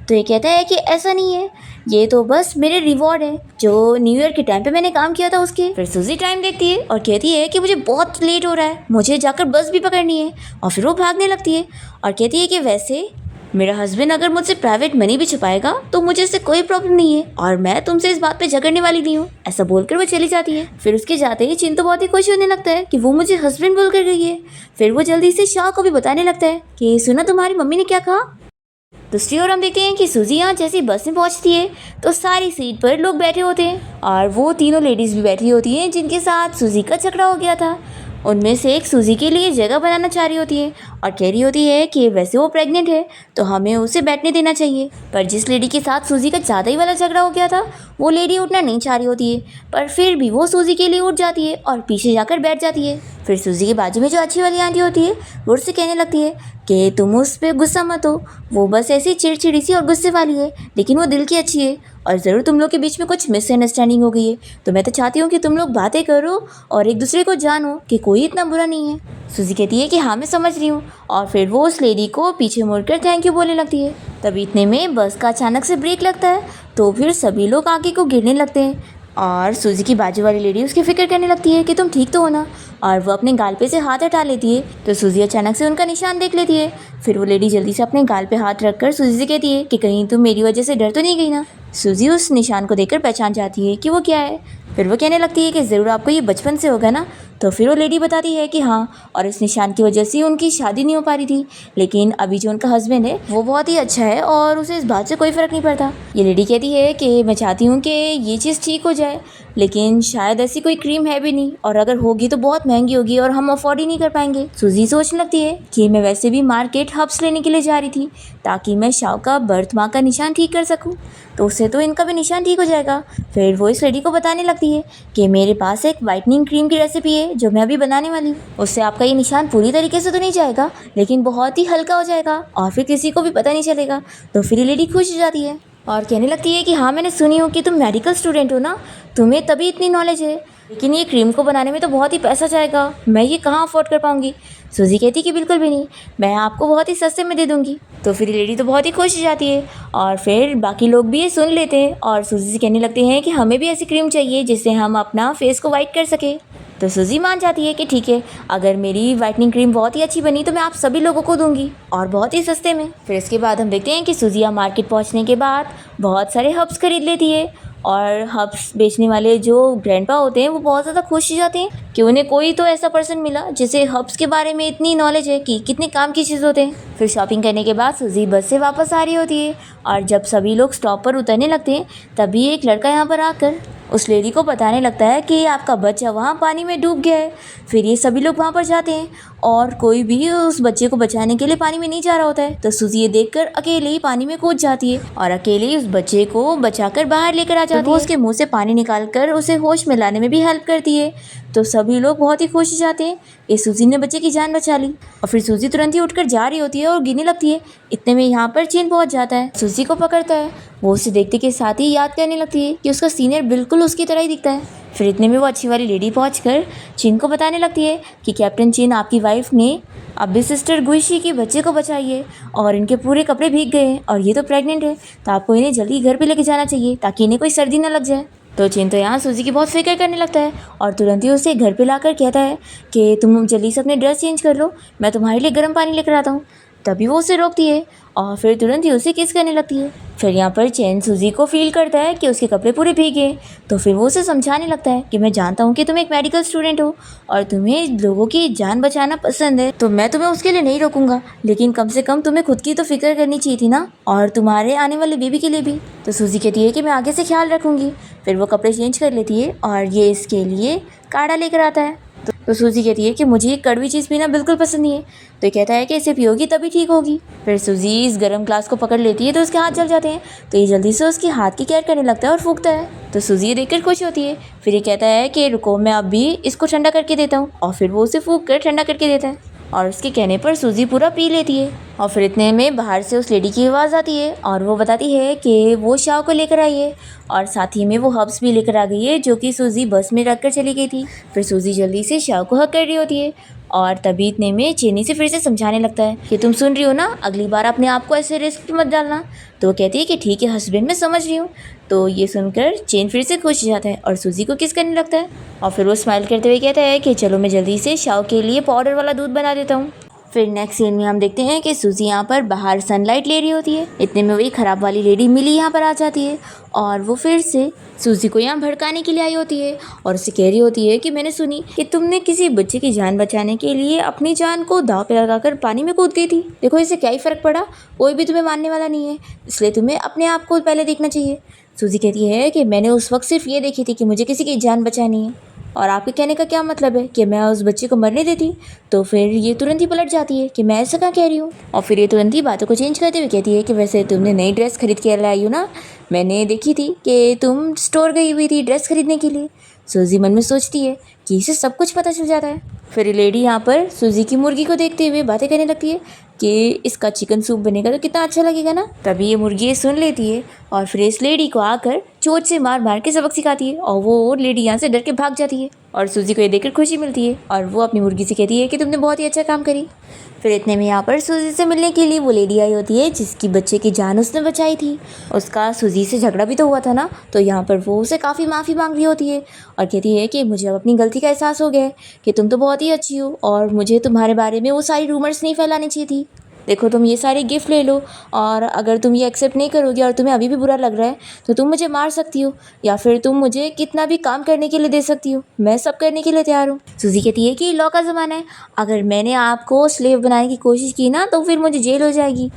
तो ये कहता है कि ऐसा नहीं है, ये तो बस मेरे रिवॉर्ड है जो न्यू ईयर के टाइम पे मैंने काम किया था उसके। फिर सूजी टाइम देखती है और कहती है कि मुझे बहुत लेट हो रहा है, मुझे जाकर बस भी पकड़नी है और फिर वो भागने लगती है और कहती है कि वैसे मेरा हस्बैंड अगर मुझसे प्राइवेट मनी भी छुपाएगा तो मुझे इससे कोई प्रॉब्लम नहीं है और मैं तुमसे इस बात पे झगड़ने वाली नहीं हूँ। ऐसा बोलकर वो चली जाती है। फिर उसके जाते ही चिन तो बहुत ही खुश होने लगता है कि वो मुझे हस्बैंड बोल कर गई है। फिर वो जल्दी से शाह को भी बताने लगता है कि सुना तुम्हारी मम्मी ने क्या कहा। दूसरी ओर हम देखते हैं कि सूजी यहाँ जैसी बस में पहुँचती है तो सारी सीट पर लोग बैठे होते हैं और वो तीनों लेडीज़ भी बैठी होती हैं जिनके साथ सूजी का झगड़ा हो गया था। उनमें से एक सूजी के लिए जगह बनाना चाह रही होती है और कह रही होती है कि वैसे वो प्रेग्नेंट है तो हमें उसे बैठने देना चाहिए। पर जिस लेडी के साथ सूजी का ज़्यादा ही वाला झगड़ा हो गया था वो लेडी उठना नहीं चाह रही होती है, पर फिर भी वो सूजी के लिए उठ जाती है और पीछे जाकर बैठ जाती है। फिर सूजी के बाजू में जो अच्छी वाली आंटी होती है वो उससे कहने लगती है कि तुम उस पर गुस्सा मत हो, वो बस ऐसी चिड़चिड़ी सी और गुस्से वाली है, लेकिन वो दिल की अच्छी है और ज़रूर तुम लोग के बीच में कुछ मिसअंडरस्टैंडिंग हो गई है, तो मैं तो चाहती हूँ कि तुम लोग बातें करो और एक दूसरे को जानो कि कोई इतना बुरा नहीं है। सूजी कहती है कि हाँ मैं समझ रही हूँ और फिर वो उस लेडी को पीछे मुड़कर थैंक यू बोलने लगती है। तभी इतने में बस का अचानक से ब्रेक लगता है तो फिर सभी लोग आगे को गिरने लगते हैं और सूजी की बाजू वाली लेडी उसकी फिक्र करने लगती है कि तुम ठीक तो हो ना, और वो अपने गाल पे से हाथ हटा लेती है तो सूजी अचानक से उनका निशान देख लेती है। फिर वो लेडी जल्दी से अपने गाल पे हाथ रखकर सूजी से कहती है कि कहीं तुम मेरी वजह से डर तो नहीं गई ना। सूजी उस निशान को देखकर पहचान जाती है कि वो क्या है। फिर वो कहने लगती है कि ज़रूर आपको ये बचपन से होगा ना। तो फिर वो लेडी बताती है कि हाँ, और इस निशान की वजह से उनकी शादी नहीं हो पा रही थी, लेकिन अभी जो उनका हस्बैंड है वो बहुत ही अच्छा है और उसे इस बात से कोई फ़र्क नहीं पड़ता। ये लेडी कहती है कि मैं चाहती हूँ कि ये चीज़ ठीक हो जाए, लेकिन शायद ऐसी कोई क्रीम है भी नहीं और अगर होगी तो बहुत महंगी होगी और हम अफोर्ड ही नहीं कर पाएंगे। सूजी सोचने लगती है कि मैं वैसे भी मार्केट हब्स लेने के लिए जा रही थी ताकि मैं शाओ का बर्थ मार्क का निशान ठीक कर सकूं, तो उससे तो इनका भी निशान ठीक हो जाएगा। फिर वो इस लेडी को बताने लगती है कि मेरे पास एक वाइटनिंग क्रीम की रेसिपी है जो मैं अभी बनाने वाली हूँ। उससे आपका ये निशान पूरी तरीके से तो नहीं जाएगा, लेकिन बहुत ही हल्का हो जाएगा और फिर किसी को भी पता नहीं चलेगा। तो फिर ये लेडी खुश हो जाती है और कहने लगती है कि हाँ, मैंने सुनी हो कि तुम मेडिकल स्टूडेंट हो ना, तुम्हें तभी इतनी नॉलेज है, लेकिन ये क्रीम को बनाने में तो बहुत ही पैसा जाएगा, मैं ये कहाँ अफोर्ड कर पाऊँगी। सूजी कहती कि बिल्कुल भी नहीं, मैं आपको बहुत ही सस्ते में दे दूँगी। तो फिर लेडी तो बहुत ही खुश हो जाती है और फिर बाकी लोग भी ये सुन लेते हैं और सूजी से कहने लगते हैं कि हमें भी ऐसी क्रीम चाहिए जिससे हम अपना फेस को वाइट कर सकें। तो सूजी मान जाती है कि ठीक है, अगर मेरी वाइटनिंग क्रीम बहुत ही अच्छी बनी तो मैं आप सभी लोगों को दूंगी और बहुत ही सस्ते में। फिर इसके बाद हम देखते हैं कि सूजिया मार्केट पहुंचने के बाद बहुत सारे हब्स खरीद लेती है और हब्स बेचने वाले जो ग्रैंडपा होते हैं वो बहुत ज़्यादा खुश हो जाते हैं कि उन्हें कोई तो ऐसा पर्सन मिला जिसे हब्स के बारे में इतनी नॉलेज है कि कितने काम की चीज़ होते हैं। फिर शॉपिंग करने के बाद सूजी बस से वापस आ रही होती है और जब सभी लोग स्टॉप पर उतरने लगते हैं तभी एक लड़का यहाँ पर आकर उस लेडी को बताने लगता है कि आपका बच्चा वहाँ पानी में डूब गया है। फिर ये सभी लोग वहाँ पर जाते हैं और कोई भी उस बच्चे को बचाने के लिए पानी में नहीं जा रहा होता है। तो सूजी ये देखकर अकेले ही पानी में कूद जाती है और अकेले ही उस बच्चे को बचाकर बाहर लेकर आ जाती है। वो उसके मुंह से पानी निकालकर उसे होश में लाने में भी हेल्प करती है। तो सभी लोग बहुत ही खुश हो जाते हैं कि सूजी ने बच्चे की जान बचा ली। और फिर सूजी तुरंत ही उठकर जा रही होती है और गिरने लगती है। इतने में यहाँ पर चेन पहुँच जाता है, सूजी को पकड़ता है। वो उसे देखते के साथ ही याद करने लगती है कि उसका सीनियर बिल्कुल उसकी तरह ही दिखता है। फिर इतने में वो अच्छी वाली लेडी पहुंचकर चिन को बताने लगती है कि कैप्टन चिन, आपकी वाइफ ने अभी सिस्टर गुइशी के बच्चे को बचाई है और इनके पूरे कपड़े भीग गए हैं और ये तो प्रेग्नेंट है, तो आपको इन्हें जल्दी घर पे लेके जाना चाहिए ताकि इन्हें कोई सर्दी ना लग जाए। तो चिन तो यहाँ सूजी की बहुत फिक्र करने लगता है और तुरंत ही उसे घर पे लाकर कहता है कि तुम जल्दी से अपने ड्रेस चेंज कर लो, मैं तुम्हारे लिए गर्म पानी लेकर आता हूँ। तभी वो उसे रोकती है और फिर तुरंत ही उसे किस करने लगती है। फिर यहाँ पर चैन सूजी को फील करता है कि उसके कपड़े पूरे भीगे। तो फिर वो उसे समझाने लगता है कि मैं जानता हूँ कि तुम एक मेडिकल स्टूडेंट हो और तुम्हें लोगों की जान बचाना पसंद है, तो मैं तुम्हें उसके लिए नहीं रोकूंगा, लेकिन कम से कम तुम्हें खुद की तो फिक्र करनी चाहिए थी ना, और तुम्हारे आने वाले बेबी के लिए भी। तो सूजी कहती है कि मैं आगे से ख्याल रखूंगी। फिर वो कपड़े चेंज कर लेती है और ये इसके लिए काढ़ा लेकर आता है। तो सूजी कहती है कि मुझे ये कड़वी चीज़ पीना बिल्कुल पसंद नहीं है। तो ये कहता है कि इसे पियोगी तभी ठीक होगी। फिर सूजी इस गर्म ग्लास को पकड़ लेती है तो उसके हाथ जल जाते हैं। तो ये जल्दी से उसके हाथ की केयर करने लगता है और फूंकता है। तो सूजी ये देखकर खुश होती है। फिर ये कहता है कि रुको, मैं अभी इसको ठंडा करके देता हूँ, और फिर वो उसे फूंक कर ठंडा करके देता है और उसके कहने पर सूजी पूरा पी लेती है। और फिर इतने में बाहर से उस लेडी की आवाज़ आती है और वो बताती है कि वो शाव को लेकर आई है और साथ ही में वो हब्स भी लेकर आ गई है जो कि सूजी बस में रख कर चली गई थी। फिर सूजी जल्दी से शाव को हक कर रही होती है और तभी इतने में चेनी से फिर से समझाने लगता है कि तुम सुन रही हो ना, अगली बार अपने आप को ऐसे रिस्क मत डालना। तो वो कहती है कि ठीक है हस्बैंड, मैं समझ रही हूँ। तो ये सुनकर चेन फिर से खुश हो जाता है और सूजी को किस करने लगता है और फिर वो स्माइल करते हुए कहता है कि चलो मैं जल्दी से शाव के लिए पाउडर वाला दूध बना देता हूँ। फिर नेक्स्ट सीन में हम देखते हैं कि सूजी यहाँ पर बाहर सनलाइट ले रही होती है। इतने में वही ख़राब वाली लेडी मिली यहाँ पर आ जाती है और वो फिर से सूजी को यहाँ भड़काने के लिए आई होती है और उसे कह रही होती है कि मैंने सुनी कि तुमने किसी बच्चे की जान बचाने के लिए अपनी जान को दांव पे लगाकर पानी में कूद गई थी। देखो इससे क्या ही फ़र्क पड़ा, कोई भी तुम्हें मानने वाला नहीं है, इसलिए तुम्हें अपने आप को पहले देखना चाहिए। सूजी कहती है कि मैंने उस वक्त सिर्फ ये देखी थी कि मुझे किसी की जान बचानी है, और आपके कहने का क्या मतलब है कि मैं उस बच्चे को मरने देती। तो फिर ये तुरंत ही पलट जाती है कि मैं ऐसा क्या कह रही हूँ और फिर ये तुरंत ही बातों को चेंज करते हुए कहती है कि वैसे तुमने नई ड्रेस खरीद के लाई हो ना, मैंने देखी थी कि तुम स्टोर गई हुई थी ड्रेस खरीदने के लिए। सूजी मन में सोचती है कि इसे सब कुछ पता चल जाता है। फिर लेडी यहाँ पर सूजी की मुर्गी को देखते हुए बातें करने लगती है कि इसका चिकन सूप बनेगा तो कितना अच्छा लगेगा ना। तभी ये मुर्गी सुन लेती है और फिर इस लेडी को आकर चोट से मार मार के सबक सिखाती है और वो लेडी यहाँ से डर के भाग जाती है और सूजी को ये देखकर खुशी मिलती है और वो अपनी मुर्गी से कहती है कि तुमने बहुत ही अच्छा काम करी। फिर इतने में यहाँ पर सूजी से मिलने के लिए वो लेडी आई होती है जिसकी बच्चे की जान उसने बचाई थी। उसका सूजी से झगड़ा भी तो हुआ था ना, तो यहाँ पर वो उसे काफ़ी माफ़ी मांग रही होती है और कहती है कि मुझे अब अपनी गलती का एहसास हो गया है कि तुम तो बहुत ही अच्छी हो और मुझे तुम्हारे बारे में वो सारी रूमर्स नहीं फैलानी चाहिए थी। देखो तुम ये सारे गिफ्ट ले लो और अगर तुम ये एक्सेप्ट नहीं करोगी और तुम्हें अभी भी बुरा लग रहा है तो तुम मुझे मार सकती हो या फिर तुम मुझे कितना भी काम करने के लिए दे सकती हो, मैं सब करने के लिए तैयार हूँ। सूजी कहती है कि लॉ का ज़माना है, अगर मैंने आपको स्लेव बनाने की कोशिश की ना तो फिर मुझे जेल हो जाएगी।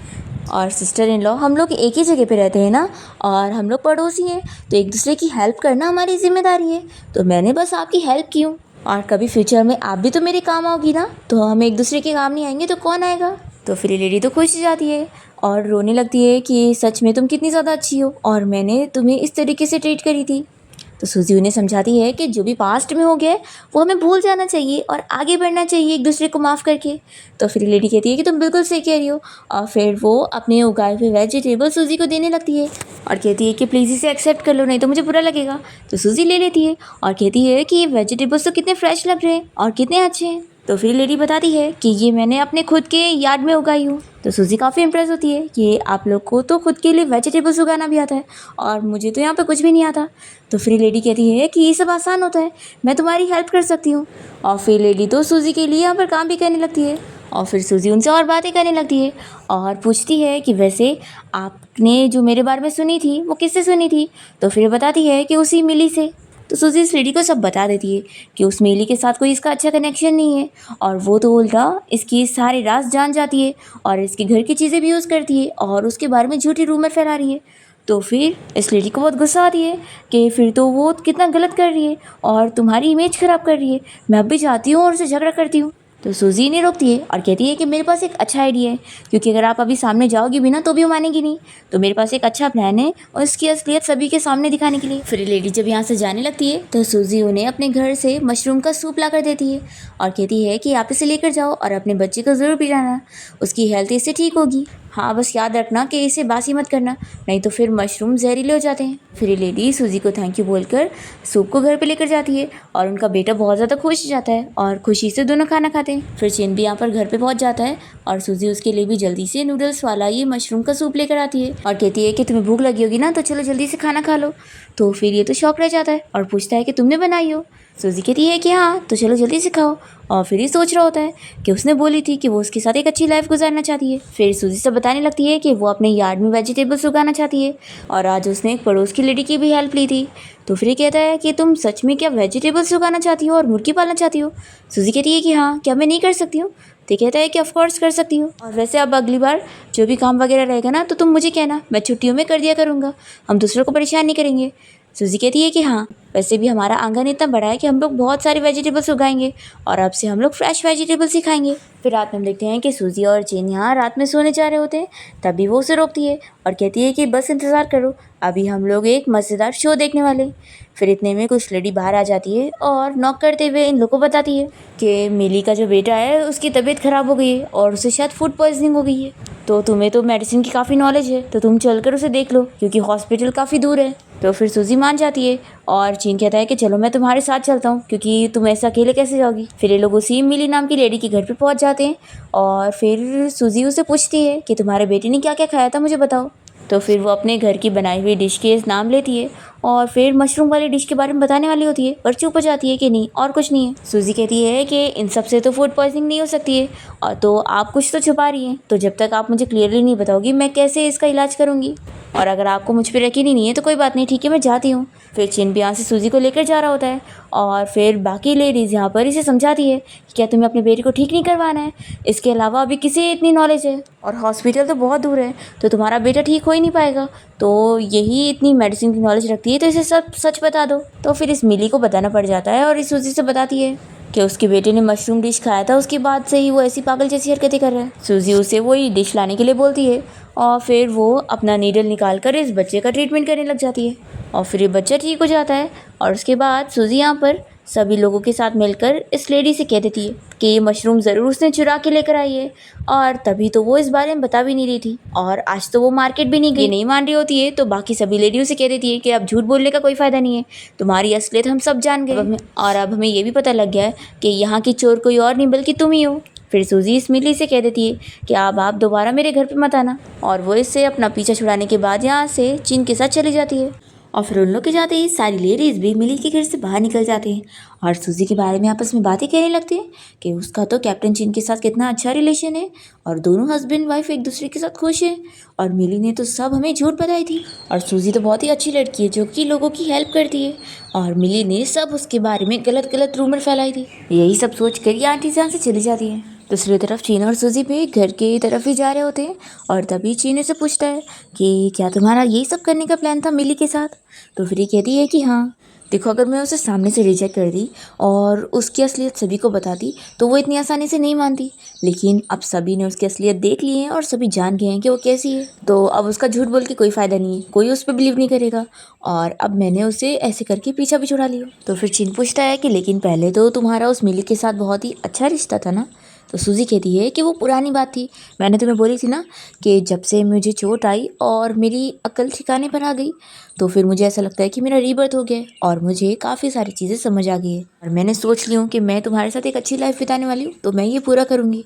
और सिस्टर इन लॉ, हम लोग एक ही जगह पे रहते हैं ना और हम लोग पड़ोसी हैं, तो एक दूसरे की हेल्प करना हमारी जिम्मेदारी है, तो मैंने बस आपकी हेल्प की हूँ और कभी फ्यूचर में आप भी तो मेरे काम आओगी ना, तो हम एक दूसरे के काम नहीं आएंगे तो कौन आएगा। तो फिर लेडी तो खुश हो जाती है और रोने लगती है कि सच में तुम कितनी ज़्यादा अच्छी हो और मैंने तुम्हें इस तरीके से ट्रीट करी थी। तो सूजी उन्हें समझाती है कि जो भी पास्ट में हो गया है वो हमें भूल जाना चाहिए और आगे बढ़ना चाहिए एक दूसरे को माफ़ करके। तो फिर लेडी कहती है कि तुम बिल्कुल सही कह रही हो और फिर वो अपने उगाए हुए वेजिटेबल सूजी को देने लगती है और कहती है कि प्लीज़ इसे एक्सेप्ट कर लो, नहीं तो मुझे बुरा लगेगा। तो सूजी ले लेती है और कहती है कि ये वेजिटेबल्स तो कितने फ्रेश लग रहे हैं और कितने अच्छे हैं। तो फिर लेडी बताती है कि ये मैंने अपने खुद के यार्ड में उगाई हूँ। तो सूजी काफ़ी इम्प्रेस होती है कि आप लोग को तो खुद के लिए वेजिटेबल्स उगाना भी आता है और मुझे तो यहाँ पे कुछ भी नहीं आता। तो फिर लेडी कहती है कि ये सब आसान होता है, मैं तुम्हारी हेल्प कर सकती हूँ। और फिर लेडी तो सूजी के लिए यहाँ पर काम भी करने लगती है और फिर सूजी उनसे और बातें करने लगती है और पूछती है कि वैसे आपने जो मेरे बारे में सुनी थी वो किससे सुनी थी। तो फिर बताती है कि उसी मिली से। तो सूजी इस लेडी को सब बता देती है कि उस मिली के साथ कोई इसका अच्छा कनेक्शन नहीं है और वो तो उल्टा इसकी सारे राज जान जाती है और इसके घर की चीज़ें भी यूज़ करती है और उसके बारे में झूठी रूमर फैला रही है। तो फिर इस लेडी को बहुत गुस्सा आती है कि फिर तो वो कितना गलत कर रही है और तुम्हारी इमेज ख़राब कर रही है, मैं अब भी जाती हूँ और उससे झगड़ा करती हूँ। तो सूजी नहीं रोकती है और कहती है कि मेरे पास एक अच्छा आइडिया है, क्योंकि अगर आप अभी सामने जाओगी भी ना तो भी वो मानेगी नहीं, तो मेरे पास एक अच्छा प्लान है और इसकी असलियत सभी के सामने दिखाने के लिए। फिर लेडी जब यहाँ से जाने लगती है तो सूजी उन्हें अपने घर से मशरूम का सूप ला कर देती है और कहती है कि आप इसे लेकर जाओ और अपने बच्चे को ज़रूर पिलाना, उसकी हेल्थ इससे ठीक होगी। हाँ, बस याद रखना कि इसे बासी मत करना, नहीं तो फिर मशरूम जहरीले हो जाते हैं। फिर ये लेडी सूजी को थैंक यू बोलकर सूप को घर पे लेकर जाती है और उनका बेटा बहुत ज़्यादा खुश हो जाता है और खुशी से दोनों खाना खाते हैं। फिर चिन भी यहाँ पर घर पे पहुँच जाता है और सूजी उसके लिए भी जल्दी से नूडल्स वाला ये मशरूम का सूप लेकर आती है और कहती है कि तुम्हें भूख लगी होगी ना, तो चलो जल्दी से खाना खा लो। तो फिर ये तो शौक रह जाता है और पूछता है कि तुमने बनाई हो। सूजी कहती है कि हाँ, तो चलो जल्दी से खाओ। और फिर ये सोच रहा होता है कि उसने बोली थी कि वो उसके साथ एक अच्छी लाइफ गुजारना चाहती है। फिर सूजी से बताने लगती है कि वो अपने यार्ड में वेजिटेबल्स उगाना चाहती है और आज उसने एक पड़ोस की लेडी की भी हेल्प ली थी। तो फिर ये कहता है कि तुम सच में क्या वेजिटेबल्स उगाना चाहती हो और मुर्गी पालना चाहती हो? सूजी कहती है कि हाँ, क्या मैं नहीं कर सकती हूँ? तो कहता है कि ऑफकोर्स कर सकती हूँ, और वैसे अब अगली बार जो भी काम वगैरह रहेगा ना तो तुम मुझे कहना, मैं छुट्टियों में कर दिया करूँगा, हम दूसरों को परेशान नहीं करेंगे। सूजी कहती है कि हाँ, वैसे भी हमारा आंगन इतना बड़ा है कि हम लोग बहुत सारे वेजिटेबल्स उगाएंगे और अब से हम लोग फ्रेश वेजिटेबल्स ही खाएंगे। फिर रात में हम देखते हैं कि सूजी और चेन यहाँ रात में सोने जा रहे होते हैं, तभी वो उसे रोकती है और कहती है कि बस इंतज़ार करो, अभी हम लोग एक मज़ेदार शो देखने वाले हैं। फिर इतने में कुछ लेडी बाहर आ जाती है और नॉक करते हुए इन लोगों को बताती है कि मिली का जो बेटा है उसकी तबीयत ख़राब हो गई है और उसे शायद फूड पॉइजनिंग हो गई है, तो तुम्हें तो मेडिसिन की काफ़ी नॉलेज है, तो तुम चलकर उसे देख लो क्योंकि हॉस्पिटल काफ़ी दूर है। तो फिर सूजी मान जाती है और चीन कहता है कि चलो मैं तुम्हारे साथ चलता हूँ, क्योंकि तुम ऐसे अकेले कैसे जाओगी। फिर ये लोग उसी मिली नाम की लेडी के घर पे पहुँच जाते हैं और फिर सूजी उसे पूछती है कि तुम्हारे बेटे ने क्या क्या खाया था, मुझे बताओ। तो फिर वो अपने घर की बनाई हुई डिश के नाम लेती है और फिर मशरूम वाली डिश के बारे में बताने वाली होती है, पर चुप हो जाती है कि नहीं और कुछ नहीं है। सूजी कहती है कि इन सब से तो फूड पॉइजनिंग नहीं हो सकती है और तो आप कुछ तो छुपा रही हैं, तो जब तक आप मुझे क्लियरली नहीं बताओगी मैं कैसे इसका इलाज करूँगी, और अगर आपको मुझ पर यकीन ही नहीं है तो कोई बात नहीं, ठीक है मैं जाती हूँ। फिर चिन भी यहाँ से सूजी को लेकर जा रहा होता है और फिर बाकी लेडीज़ यहाँ पर इसे समझाती है कि क्या तुम्हें अपने बेटे को ठीक नहीं करवाना है, इसके अलावा अभी किसी इतनी नॉलेज है और हॉस्पिटल तो बहुत दूर है, तो तुम्हारा बेटा ठीक हो ही नहीं पाएगा, तो यही इतनी मेडिसिन की नॉलेज रखती है तो इसे सब सच बता दो। तो फिर इस मिली को बताना पड़ जाता है और इस सूजी से बताती है कि उसके बेटे ने मशरूम डिश खाया था, उसके बाद से ही वो ऐसी पागल जैसी हरकतें कर रहा है। सूजी उसे वही डिश लाने के लिए बोलती है और फिर वो अपना नीडल निकाल कर इस बच्चे का ट्रीटमेंट करने लग जाती है और फिर ये बच्चा ठीक हो जाता है। और उसके बाद सूजी यहाँ पर सभी लोगों के साथ मिलकर इस लेडी से कह देती है कि ये मशरूम ज़रूर उसने चुरा के लेकर आई है, और तभी तो वो इस बारे में बता भी नहीं रही थी और आज तो वो मार्केट भी नहीं गई। नहीं मान रही होती है तो बाकी सभी लेडियों से कह देती है कि अब झूठ बोलने का कोई फ़ायदा नहीं है, तुम्हारी असलियत हम सब जान गए और अब हमें ये भी पता लग गया है कि यहाँ की चोर कोई और नहीं बल्कि तुम ही हो। फिर सूजी इस मिली से कह देती है कि अब आप दोबारा मेरे घर पे मत आना, और वो इससे अपना पीछा छुड़ाने के बाद यहाँ से चिन के साथ चली जाती है। और फिर उन लोग के जाते ही सारी लेडीज़ भी मिली के घर से बाहर निकल जाते हैं और सूजी के बारे में आपस में बातें कहने लगते हैं कि उसका तो कैप्टन चिन के साथ कितना अच्छा रिलेशन है और दोनों हस्बैंड वाइफ एक दूसरे के साथ खुश हैं, और मिली ने तो सब हमें झूठ बताई थी, और सूजी तो बहुत ही अच्छी लड़की है जो कि लोगों की हेल्प करती है, और मिली ने सब उसके बारे में गलत गलत रूमर फैलाई थी। यही सब सोच कर ये आंटी जान से चली जाती है। दूसरी तरफ चीन और सूजी भी घर की तरफ ही जा रहे होते हैं और तभी चीन से पूछता है कि क्या तुम्हारा यही सब करने का प्लान था मिली के साथ? तो फिर ये कहती है कि हाँ, देखो अगर मैं उसे सामने से रिजेक्ट कर दी और उसकी असलियत सभी को बता दी तो वो इतनी आसानी से नहीं मानती, लेकिन अब सभी ने उसकी असलियत देख ली है और सभी जान गए हैं कि वो कैसी है, तो अब उसका झूठ बोल के कोई फ़ायदा नहीं है, कोई उस पर बिलीव नहीं करेगा, और अब मैंने उसे ऐसे करके पीछा भी छुड़ा लिया। तो फिर चीन पूछता है कि लेकिन पहले तो तुम्हारा उस मिली के साथ बहुत ही अच्छा रिश्ता था ना? तो सूजी कहती है कि वो पुरानी बात थी, मैंने तुम्हें बोली थी ना कि जब से मुझे चोट आई और मेरी अक्ल ठिकाने पर आ गई तो फिर मुझे ऐसा लगता है कि मेरा रीबर्थ हो गया और मुझे काफ़ी सारी चीज़ें समझ आ गई है और मैंने सोच ली हूँ कि मैं तुम्हारे साथ एक अच्छी लाइफ बिताने वाली हूँ, तो मैं ये पूरा करूँगी।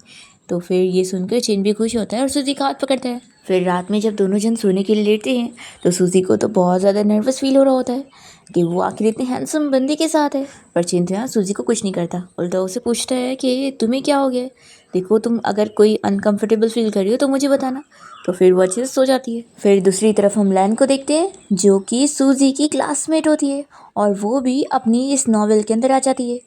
तो फिर ये सुनकर चिन भी खुश होता है और सूजी का हाथ पकड़ता है। फिर रात में जब दोनों जन सोने के लिए लेटते हैं तो सूजी को तो बहुत ज़्यादा नर्वस फील हो रहा होता है कि वो आखिर इतने हैंडसम बंदे के साथ है, पर चिंता सूजी को कुछ नहीं करता, उल्टा उसे पूछता है कि तुम्हें क्या हो गया, देखो तुम अगर कोई अनकंफर्टेबल फील कर रही हो तो मुझे बताना। तो फिर वो अच्छे से सो जाती है। फिर दूसरी तरफ हम लैन को देखते हैं जो कि सूजी की क्लासमेट होती है और वो भी अपनी इस नॉवेल के अंदर आ जाती है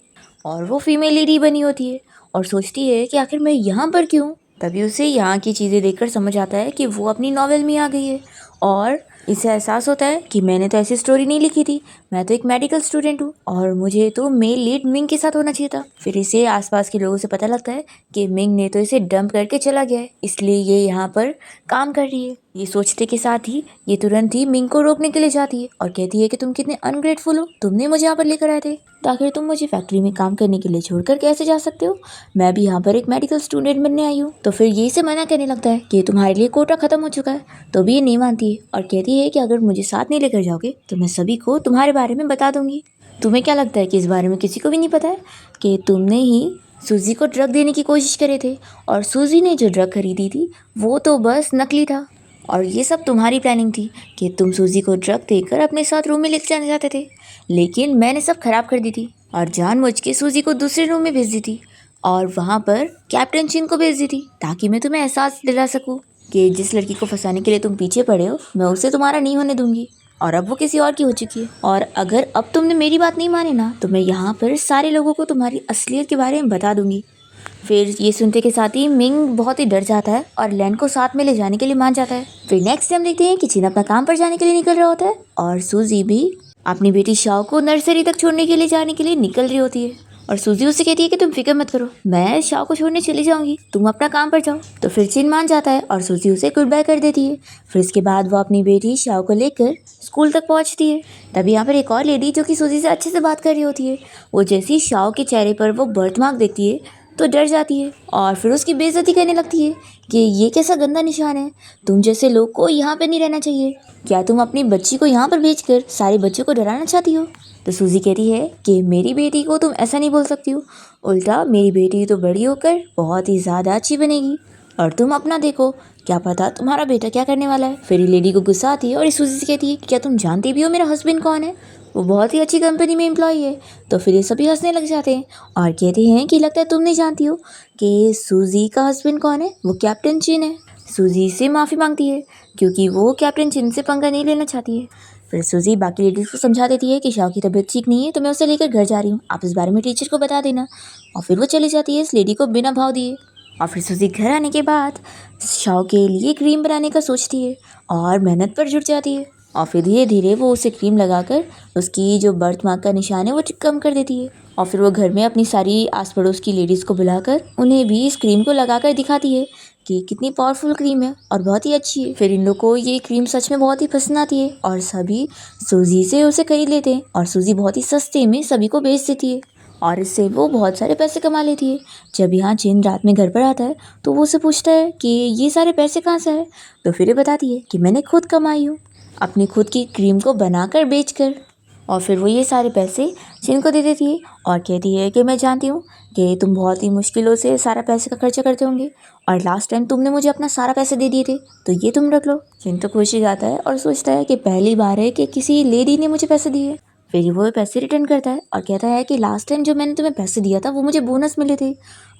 और वो फीमेल लीड बनी होती है और सोचती है कि आखिर मैं यहाँ पर क्यों। तभी उसे यहाँ की चीज़ें देखकर समझ आता है कि वो अपनी नॉवेल में आ गई है और इसे एहसास होता है कि मैंने तो ऐसी स्टोरी नहीं लिखी थी, मैं तो एक मेडिकल स्टूडेंट हूँ और मुझे तो मेल लीड मिंग के साथ होना चाहिए था। फिर इसे आसपास के लोगों से पता लगता है कि मिंग ने तो इसे डंप करके चला गया है, इसलिए ये यहाँ पर काम कर रही है। ये सोचते के साथ ही ये तुरंत ही मिंग को रोकने के लिए जाती है और कहती है कि तुम कितने अनग्रेटफुल हो, तुमने मुझे यहाँ पर लेकर आए थे तो आखिर तुम मुझे फैक्ट्री में काम करने के लिए छोड़कर कैसे जा सकते हो, मैं भी यहाँ पर एक मेडिकल स्टूडेंट बनने आई हूँ। तो फिर ये इसे मना करने लगता है कि तुम्हारे लिए कोटा खत्म हो चुका है, तो भी ये नहीं मानती है और कहती है कि अगर मुझे साथ नहीं लेकर जाओगे तो मैं सभी को तुम्हारे बारे में बता दूंगी। तुम्हें क्या लगता है कि इस बारे में किसी को भी नहीं पता है कि तुमने ही सूजी को ड्रग देने की कोशिश करे थे और सूजी ने जो ड्रग खरीदी थी वो तो बस नकली था और ये सब तुम्हारी प्लानिंग थी कि तुम सूजी को ड्रग देकर अपने साथ रूम में लेकर जाना चाहते थे, लेकिन मैंने सब खराब कर दी थी और जानबूझ के सूजी को दूसरे रूम में भेज दी थी और वहाँ पर कैप्टन चिन को भेज दी थी ताकि मैं तुम्हें एहसास दिला सकूँ कि जिस लड़की को फंसाने के लिए तुम पीछे पड़े हो मैं उसे तुम्हारा नहीं होने दूंगी और अब वो किसी और की हो चुकी है। और अगर अब तुमने मेरी बात नहीं माने ना तो मैं यहाँ पर सारे लोगों को तुम्हारी असलियत के बारे में बता दूंगी। फिर ये सुनते के साथ ही मिंग बहुत ही डर जाता है और लैन को साथ में ले जाने के लिए मान जाता है। फिर नेक्स्ट टाइम देखते हैं कि चिन अपना काम पर जाने के लिए निकल रहा होता है और सूजी भी अपनी बेटी शाओ को नर्सरी तक छोड़ने के लिए जाने के लिए निकल रही होती है और सूजी उससे कहती है कि तुम फिक्र मत करो, मैं शाओ को छोड़ने चली जाऊंगी, तुम अपना काम पर जाओ। तो फिर चिन मान जाता है और सूजी उसे गुड बाय कर देती है। फिर इसके बाद वो अपनी बेटी शाओ को लेकर स्कूल तक पहुंचती है। तभी यहाँ पर एक और लेडी जो कि सूजी से अच्छे से बात कर रही होती है, वो जैसे ही शाओ के चेहरे पर वो बर्थ मार्क देखती है तो डर जाती है और फिर उसकी बेइज्जती करने लगती है कि ये कैसा गंदा निशान है, तुम जैसे लोग को यहाँ पर नहीं रहना चाहिए, क्या तुम अपनी बच्ची को यहाँ पर भेजकर सारे बच्चों को डराना चाहती हो। तो सूजी कहती है कि मेरी बेटी को तुम ऐसा नहीं बोल सकती हो, उल्टा मेरी बेटी तो बड़ी होकर बहुत ही ज़्यादा अच्छी बनेगी और तुम अपना देखो, क्या पता तुम्हारा बेटा क्या करने वाला है। फिर ये लेडी को गुस्सा आती है और इस सूजी से कहती है कि क्या तुम जानती भी हो मेरा हस्बैंड कौन है, वो बहुत ही अच्छी कंपनी में एम्प्लॉय है। तो फिर ये सभी हंसने लग जाते हैं और कहते हैं कि लगता है तुम नहीं जानती हो कि सूजी का हस्बैंड कौन है, वो कैप्टन चिन है। सूजी से माफ़ी मांगती है क्योंकि वो कैप्टन चिन से पंगा नहीं लेना चाहती है। फिर सूजी बाकी लेडीज़ को समझा देती है कि शाओ की तबीयत ठीक नहीं है तो मैं उसे लेकर घर जा रही हूँ, आप इस बारे में टीचर को बता देना। और फिर वो चली जाती है इस लेडी को बिना भाव दिए। और फिर सूजी घर आने के बाद शाओ के लिए क्रीम बनाने का सोचती है और मेहनत पर जुट जाती है और फिर धीरे धीरे वो उसे क्रीम लगाकर उसकी जो बर्थ मार्क का निशान है वो कम कर देती है। और फिर वो घर में अपनी सारी आस पड़ोस की लेडीज़ को बुलाकर उन्हें भी इस क्रीम को लगाकर दिखाती है कि कितनी पावरफुल क्रीम है और बहुत ही अच्छी है। फिर इन लोगों को ये क्रीम सच में बहुत ही पसंद आती है और सभी सूजी से उसे खरीद लेते हैं और सूजी बहुत ही सस्ते में सभी को बेच देती है और इससे वो बहुत सारे पैसे कमा लेती है। जब यहाँ चिन रात में घर पर आता है तो वो उसे पूछता है कि ये सारे पैसे कहाँ से आए, तो फिर ये बताती है कि मैंने खुद कमाई हूँ अपनी खुद की क्रीम को बनाकर बेचकर। और फिर वो ये सारे पैसे चिन को दे देती है और कहती है कि मैं जानती हूँ कि तुम बहुत ही मुश्किलों से सारा पैसे का खर्चा करते होंगे और लास्ट टाइम तुमने मुझे अपना सारा पैसे दे दिए थे, तो ये तुम रख लो। चिन तो खुश हो जाता है और सोचता है कि पहली बार है कि किसी लेडी ने मुझे पैसे दिए। फिर वो पैसे रिटर्न करता है और कहता है कि लास्ट टाइम जो मैंने तुम्हें पैसे दिया था वो मुझे बोनस मिले थे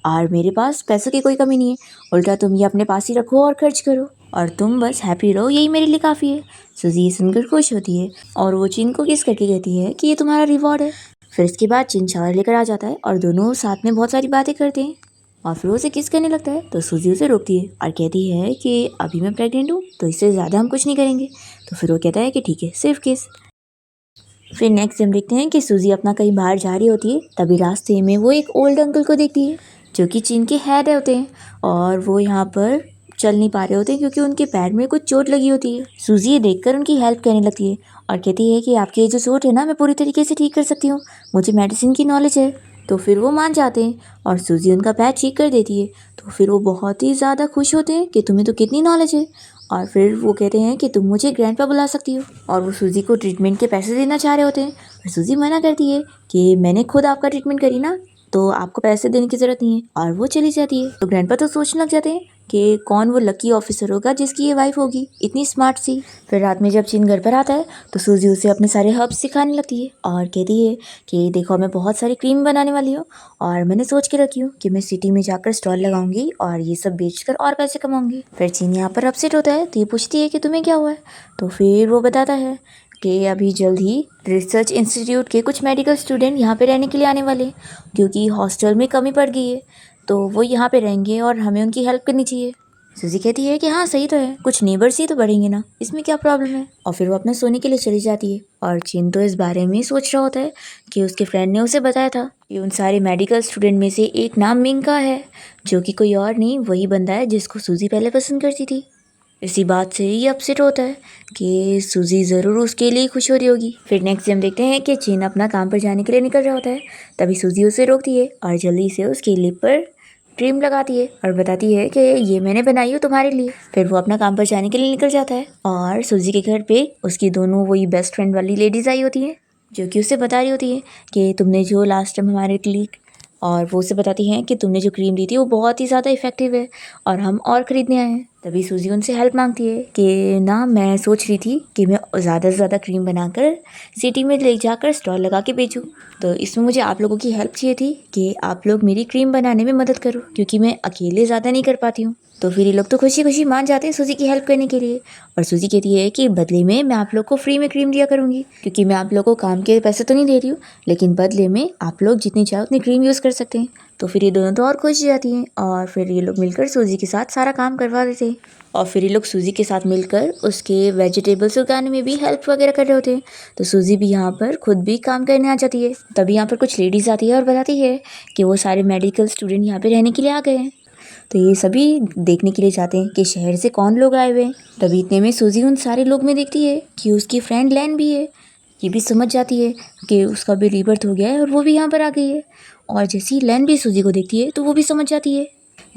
और मेरे पास पैसों की कोई कमी नहीं है, उल्टा तुम ये अपने पास ही रखो और खर्च करो और तुम बस हैप्पी रहो, यही मेरे लिए काफ़ी है। सूजी ये सुनकर खुश होती है और वो चिन को किस करके कहती है कि ये तुम्हारा रिवॉर्ड है। फिर इसके बाद चिन शावर लेकर आ जाता है और दोनों साथ में बहुत सारी बातें करते हैं और फिर उसे किस करने लगता है। तो सूजी उसे रोकती है और कहती है कि अभी मैं प्रेग्नेंट हूँ तो इससे ज़्यादा हम कुछ नहीं करेंगे। तो फिर वो कहता है कि ठीक है, सिर्फ किस। फिर नेक्स्ट हम देखते हैं कि सूजी अपना कहीं बाहर जा रही होती है, तभी रास्ते में वो एक ओल्ड अंकल को देखती है जो कि चीन के हेड होते हैं और वो यहाँ पर चल नहीं पा रहे होते हैं क्योंकि उनके पैर में कुछ चोट लगी होती है। सूजी ये देखकर उनकी हेल्प करने लगती है और कहती है कि आपकी ये जो चोट है ना, मैं पूरी तरीके से ठीक कर सकती हूँ, मुझे मेडिसिन की नॉलेज है। तो फिर वो मान जाते हैं और सूजी उनका पैर ठीक कर देती है। तो फिर वो बहुत ही ज़्यादा खुश होते हैं कि तुम्हें तो कितनी नॉलेज है और फिर वो कहते हैं कि तुम मुझे ग्रैंडपा बुला सकती हो और वो सूजी को ट्रीटमेंट के पैसे देना चाह रहे होते हैं। फिर सूजी मना करती है कि मैंने खुद आपका ट्रीटमेंट करी ना, तो आपको पैसे देने की ज़रूरत नहीं है और वो चली जाती है। तो ग्रैंडपा तो सोचने लग जाते हैं कि कौन वो लकी ऑफिसर होगा जिसकी ये वाइफ होगी इतनी स्मार्ट सी। फिर रात में जब चिन घर पर आता है तो सूजी उसे अपने सारे हर्ब्स सिखाने लगती है और कहती है कि देखो मैं बहुत सारी क्रीम बनाने वाली हूँ और मैंने सोच के रखी हूँ कि मैं सिटी में जाकर स्टॉल लगाऊंगी और ये सब बेचकर और पैसे कमाऊंगी। फिर चिन यहाँ पर अपसेट होता है तो ये पूछती है कि तुम्हें क्या हुआ है। तो फिर वो बताता है कि अभी जल्द ही रिसर्च इंस्टीट्यूट के कुछ मेडिकल स्टूडेंट यहाँ पे रहने के लिए आने वाले क्योंकि हॉस्टल में कमी पड़ गई है, तो वो यहाँ पे रहेंगे और हमें उनकी हेल्प करनी चाहिए। सूजी कहती है कि हाँ सही तो है, कुछ नेबर्स ही तो बढ़ेंगे ना, इसमें क्या प्रॉब्लम है। और फिर वो अपने सोने के लिए चली जाती है और चिन तो इस बारे में सोच रहा होता है कि उसके फ्रेंड ने उसे बताया था कि उन सारे मेडिकल स्टूडेंट में से एक नाम मिंग का है, जो कि कोई और नहीं वही बंदा है जिसको सूजी पहले पसंद करती थी। इसी बात से ये अपसेट होता है कि सूजी ज़रूर उसके लिए खुश हो रही होगी। फिर नेक्स्ट हम देखते हैं कि चिन अपना काम पर जाने के लिए निकल रहा होता है, तभी सूजी उसे रोकती है और जल्दी से उसके लिप पर क्रीम लगाती है और बताती है कि ये मैंने बनाई हो तुम्हारे लिए। फिर वो अपना काम पर जाने के लिए निकल जाता है और सूजी के घर पे उसकी दोनों वही बेस्ट फ्रेंड वाली लेडीज़ आई होती हैं, जो कि उससे बता रही होती है कि तुमने जो लास्ट टाइम हमारे लिए, और वो उसे बताती हैं कि तुमने जो क्रीम दी थी वो बहुत ही ज़्यादा इफेक्टिव है और हम और ख़रीदने आए हैं। तभी सूजी उनसे हेल्प मांगती है कि ना मैं सोच रही थी कि मैं ज़्यादा से ज़्यादा क्रीम बनाकर सिटी में ले जाकर स्टॉल लगा के बेचूँ, तो इसमें मुझे आप लोगों की हेल्प चाहिए थी कि आप लोग मेरी क्रीम बनाने में मदद करो, क्योंकि मैं अकेले ज़्यादा नहीं कर पाती हूँ। तो फिर ये लोग तो खुशी खुशी मान जाते हैं सूजी की हेल्प करने के लिए, और सूजी कहती है कि बदले में मैं आप लोग को फ्री में क्रीम दिया करूँगी, क्योंकि मैं आप लोग को काम के पैसे तो नहीं दे रही हूँ, लेकिन बदले में आप लोग जितनी चाहे उतनी क्रीम यूज़ कर सकते हैं। तो फिर ये दोनों तो और खुश हो जाती हैं और फिर ये लोग मिलकर सूजी के साथ सारा काम करवा देते हैं। और फिर ये लोग सूजी के साथ मिलकर उसके वेजिटेबल्स उगाने में भी हेल्प वगैरह कर रहे होते हैं। तो सूजी भी यहाँ पर खुद भी काम करने आ जाती है। तभी यहाँ पर कुछ लेडीज़ आती है और बताती है कि वो सारे मेडिकल स्टूडेंट यहाँ पे रहने के लिए आ गए हैं। तो ये सभी देखने के लिए चाहते हैं कि शहर से कौन लोग आए हुए हैं। तभी इतने में सूजी उन सारे लोग में देखती है कि उसकी फ्रेंड लैन भी है। ये भी समझ जाती है कि उसका भी रीबर्थ हो गया है और वो भी यहाँ पर आ गई है। और जैसे ही लैन भी सूजी को देखती है तो वो भी समझ जाती है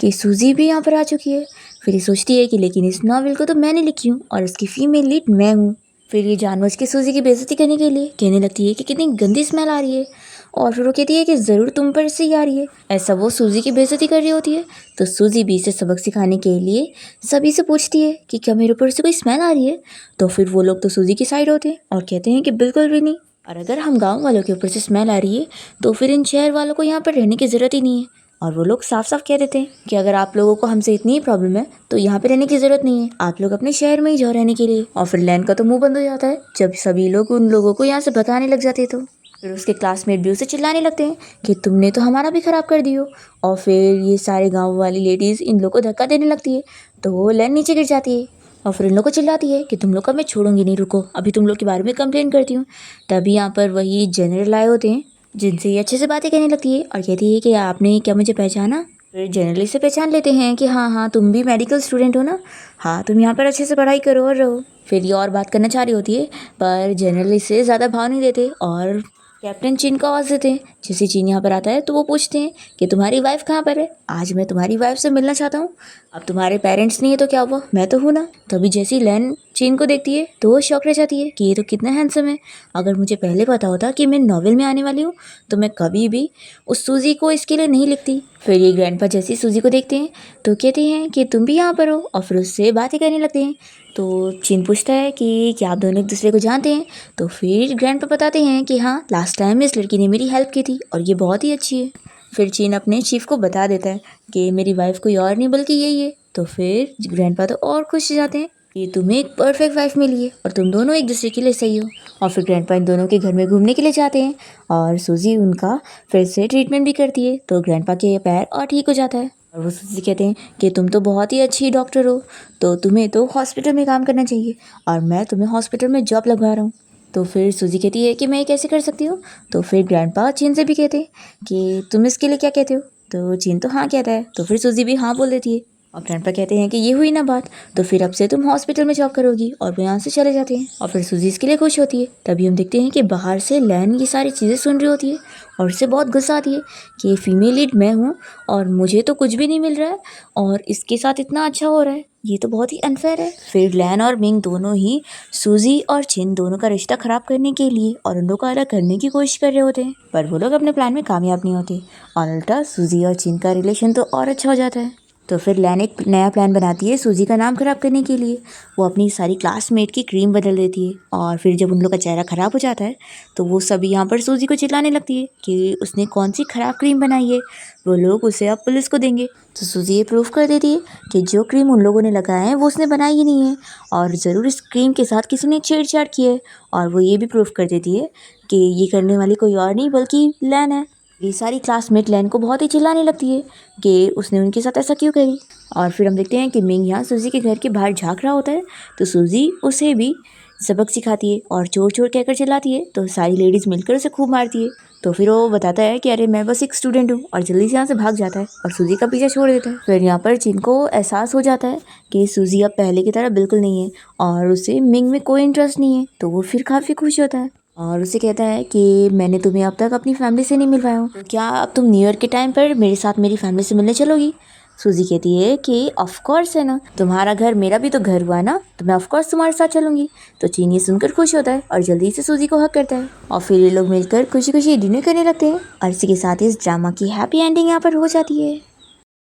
कि सूजी भी यहाँ पर आ चुकी है। फिर ये सोचती है कि लेकिन इस नॉवेल को तो मैंने लिखी हूँ और इसकी फीमेल लीड मैं हूँ। फिर ये जानबूझ के सूजी की बेइज्जती करने के लिए कहने लगती है कि कितनी गंदी स्मेल आ रही है, और फिर वो कहती है कि ज़रूर तुम पर से ही आ रही है। ऐसा वो सूजी की बेइज्जती कर रही होती है। तो सूजी भी इसे सबक सिखाने के लिए सभी से पूछती है कि क्या मेरे ऊपर से कोई स्मेल आ रही है। तो फिर वो लोग तो सूजी की साइड होते हैं और कहते हैं कि बिल्कुल भी नहीं, और अगर हम गाँव वालों के ऊपर से स्मेल आ रही है तो फिर इन शहर वालों को यहाँ पर रहने की ज़रूरत ही नहीं है। और वो लोग साफ साफ कह देते हैं कि अगर आप लोगों को हमसे इतनी ही प्रॉब्लम है तो यहाँ पे रहने की ज़रूरत नहीं है, आप लोग अपने शहर में ही जाओ रहने के लिए। और फिर लैन का तो मुंह बंद हो जाता है जब सभी लोग उन लोगों को यहाँ से भगाने लग जाते तो फिर उसके क्लासमेट भी उसे चिल्लाने लगते हैं कि तुमने तो हमारा भी ख़राब कर दियो। और फिर ये सारे गाँव वाली लेडीज़ इन लोग को धक्का देने लगती है, तो वो लैन नीचे गिर जाती है और फिर इन लोग को चिल्लाती है कि तुम लोग का मैं छोड़ूंगी नहीं, रुको अभी तुम लोग के बारे में कंप्लेन करती हूँ। तभी यहाँ पर वही जनरल आए होते हैं जिनसे ये अच्छे से बातें करने लगती है और कहती है कि आपने क्या मुझे पहचाना। फिर जनरली से पहचान लेते हैं कि हाँ हाँ तुम भी मेडिकल स्टूडेंट हो ना, हाँ तुम यहाँ पर अच्छे से पढ़ाई करो और रहो। फिर ये और बात करना चाह रही होती है पर जनरली से ज़्यादा भाव नहीं देते और कैप्टन चिन को आवाज़ देते हैं। जैसे चिन यहाँ पर आता है तो वो पूछते हैं कि तुम्हारी वाइफ कहाँ पर है, आज मैं तुम्हारी वाइफ से मिलना चाहता हूँ। अब तुम्हारे पेरेंट्स नहीं है तो क्या हुआ, मैं तो हूँ ना। तभी जैसी लैन चिन को देखती है तो वो शौक रह जाती है कि ये तो कितना हैंडसम है, अगर मुझे पहले पता होता कि मैं नॉवेल में आने वाली हूँ तो मैं कभी भी उस सूजी को इसके लिए नहीं लिखती। फिर ये ग्रैंडपा जैसी सूजी को देखते हैं तो कहते हैं कि तुम भी यहाँ पर हो और फिर उससे बातें करने लगते हैं। तो चिन पूछता है कि क्या आप दोनों एक दूसरे को जानते हैं। तो फिर ग्रैंडपा बताते हैं कि हाँ लास्ट टाइम इस लड़की ने मेरी हेल्प की थी और ये बहुत ही अच्छी है। फिर चिन अपने चीफ को बता देता है कि मेरी वाइफ कोई और नहीं बल्कि यही है। तो फिर ग्रैंडपा तो और खुश हो जाते हैं कि तुम्हें एक परफेक्ट वाइफ मिली है और तुम दोनों एक दूसरे के लिए सही हो। और फिर ग्रैंडपा इन दोनों के घर में घूमने के लिए जाते हैं और सूजी उनका फिर से ट्रीटमेंट भी करती है। तो ग्रैंडपा के पैर और ठीक हो जाता है और वो सूजी कहते हैं कि तुम तो बहुत ही अच्छी डॉक्टर हो, तो तुम्हें तो हॉस्पिटल में काम करना चाहिए और मैं तुम्हें हॉस्पिटल में जॉब लगवा रहा हूँ। तो फिर सूजी कहती है कि मैं ये कैसे कर सकती हूँ। तो फिर ग्रैंडपा चिन से भी कहते हैं कि तुम इसके लिए क्या कहते हो। तो चिन तो हाँ कहता है, तो फिर सूजी भी हाँ बोल देती है और ग्रैंडपा कहते हैं कि ये हुई ना बात, तो फिर अब से तुम हॉस्पिटल में जॉब करोगी, और वो यहाँ से चले जाते हैं और फिर सूजी इसके लिए खुश होती है। तभी हम देखते हैं कि बाहर से लैन ये सारी चीज़ें सुन रही होती है और उससे बहुत गुस्सा आती है कि फीमेल लीड मैं हूँ और मुझे तो कुछ भी नहीं मिल रहा है और इसके साथ इतना अच्छा हो रहा है, ये तो बहुत ही अनफेयर है। फिर लैन और मिंग दोनों ही सूजी और चिन दोनों का रिश्ता ख़राब करने के लिए और उन लोगों को अलग करने की कोशिश कर रहे होते हैं, पर वो लोग अपने प्लान में कामयाब नहीं होते और उल्टा सूजी और चिन का रिलेशन तो और अच्छा हो जाता है। तो फिर लैन एक नया प्लान बनाती है सूजी का नाम ख़राब करने के लिए। वो अपनी सारी क्लासमेट की क्रीम बदल देती है और फिर जब उन लोग का चेहरा ख़राब हो जाता है तो वो सभी यहाँ पर सूजी को चिल्लाने लगती है कि उसने कौन सी ख़राब क्रीम बनाई है, वो लोग उसे अब पुलिस को देंगे। तो सूजी ये प्रूफ कर देती है कि जो क्रीम उन लोगों ने लगाया है वो उसने बनाई ही नहीं है और ज़रूर इस क्रीम के साथ किसी ने छेड़छाड़ की है। और वो ये भी प्रूफ कर देती है कि ये करने वाली कोई और नहीं बल्कि लैन है। ये सारी क्लासमेट लैन को बहुत ही चिल्लाने लगती है कि उसने उनके साथ ऐसा क्यों करी। और फिर हम देखते हैं कि मिंग यहाँ सूजी के घर के बाहर झाँक रहा होता है, तो सूजी उसे भी सबक सिखाती है और चोर चोर कहकर चिल्लाती है, तो सारी लेडीज़ मिलकर उसे खूब मारती है। तो फिर वो बताता है कि अरे मैं बस एक स्टूडेंट हूँ, और जल्दी से यहाँ से भाग जाता है और सूजी का पीछा छोड़ देता है। फिर यहाँ पर जिन को एहसास हो जाता है कि सूजी अब पहले की तरह बिल्कुल नहीं है और उसे मिंग में कोई इंटरेस्ट नहीं है, तो वो फिर काफ़ी खुश होता है और उसे कहता है कि मैंने तुम्हें अब तक अपनी फैमिली से नहीं मिलवाया हूँ, तो क्या अब तुम न्यू ईयर के टाइम पर मेरे साथ मेरी फैमिली से मिलने चलोगी। सूजी कहती है कि ऑफ कोर्स है ना, तुम्हारा घर मेरा भी तो घर हुआ ना, तो मैं ऑफ कोर्स तुम्हारे साथ चलूंगी। तो चीन ये सुनकर खुश होता है और जल्दी से सूजी को हक करता है और फिर ये लोग मिलकर खुशी खुशी डिनर करने लगते हैं। और इसी के साथ इस ड्रामा की हैप्पी एंडिंग यहाँ पर हो जाती है।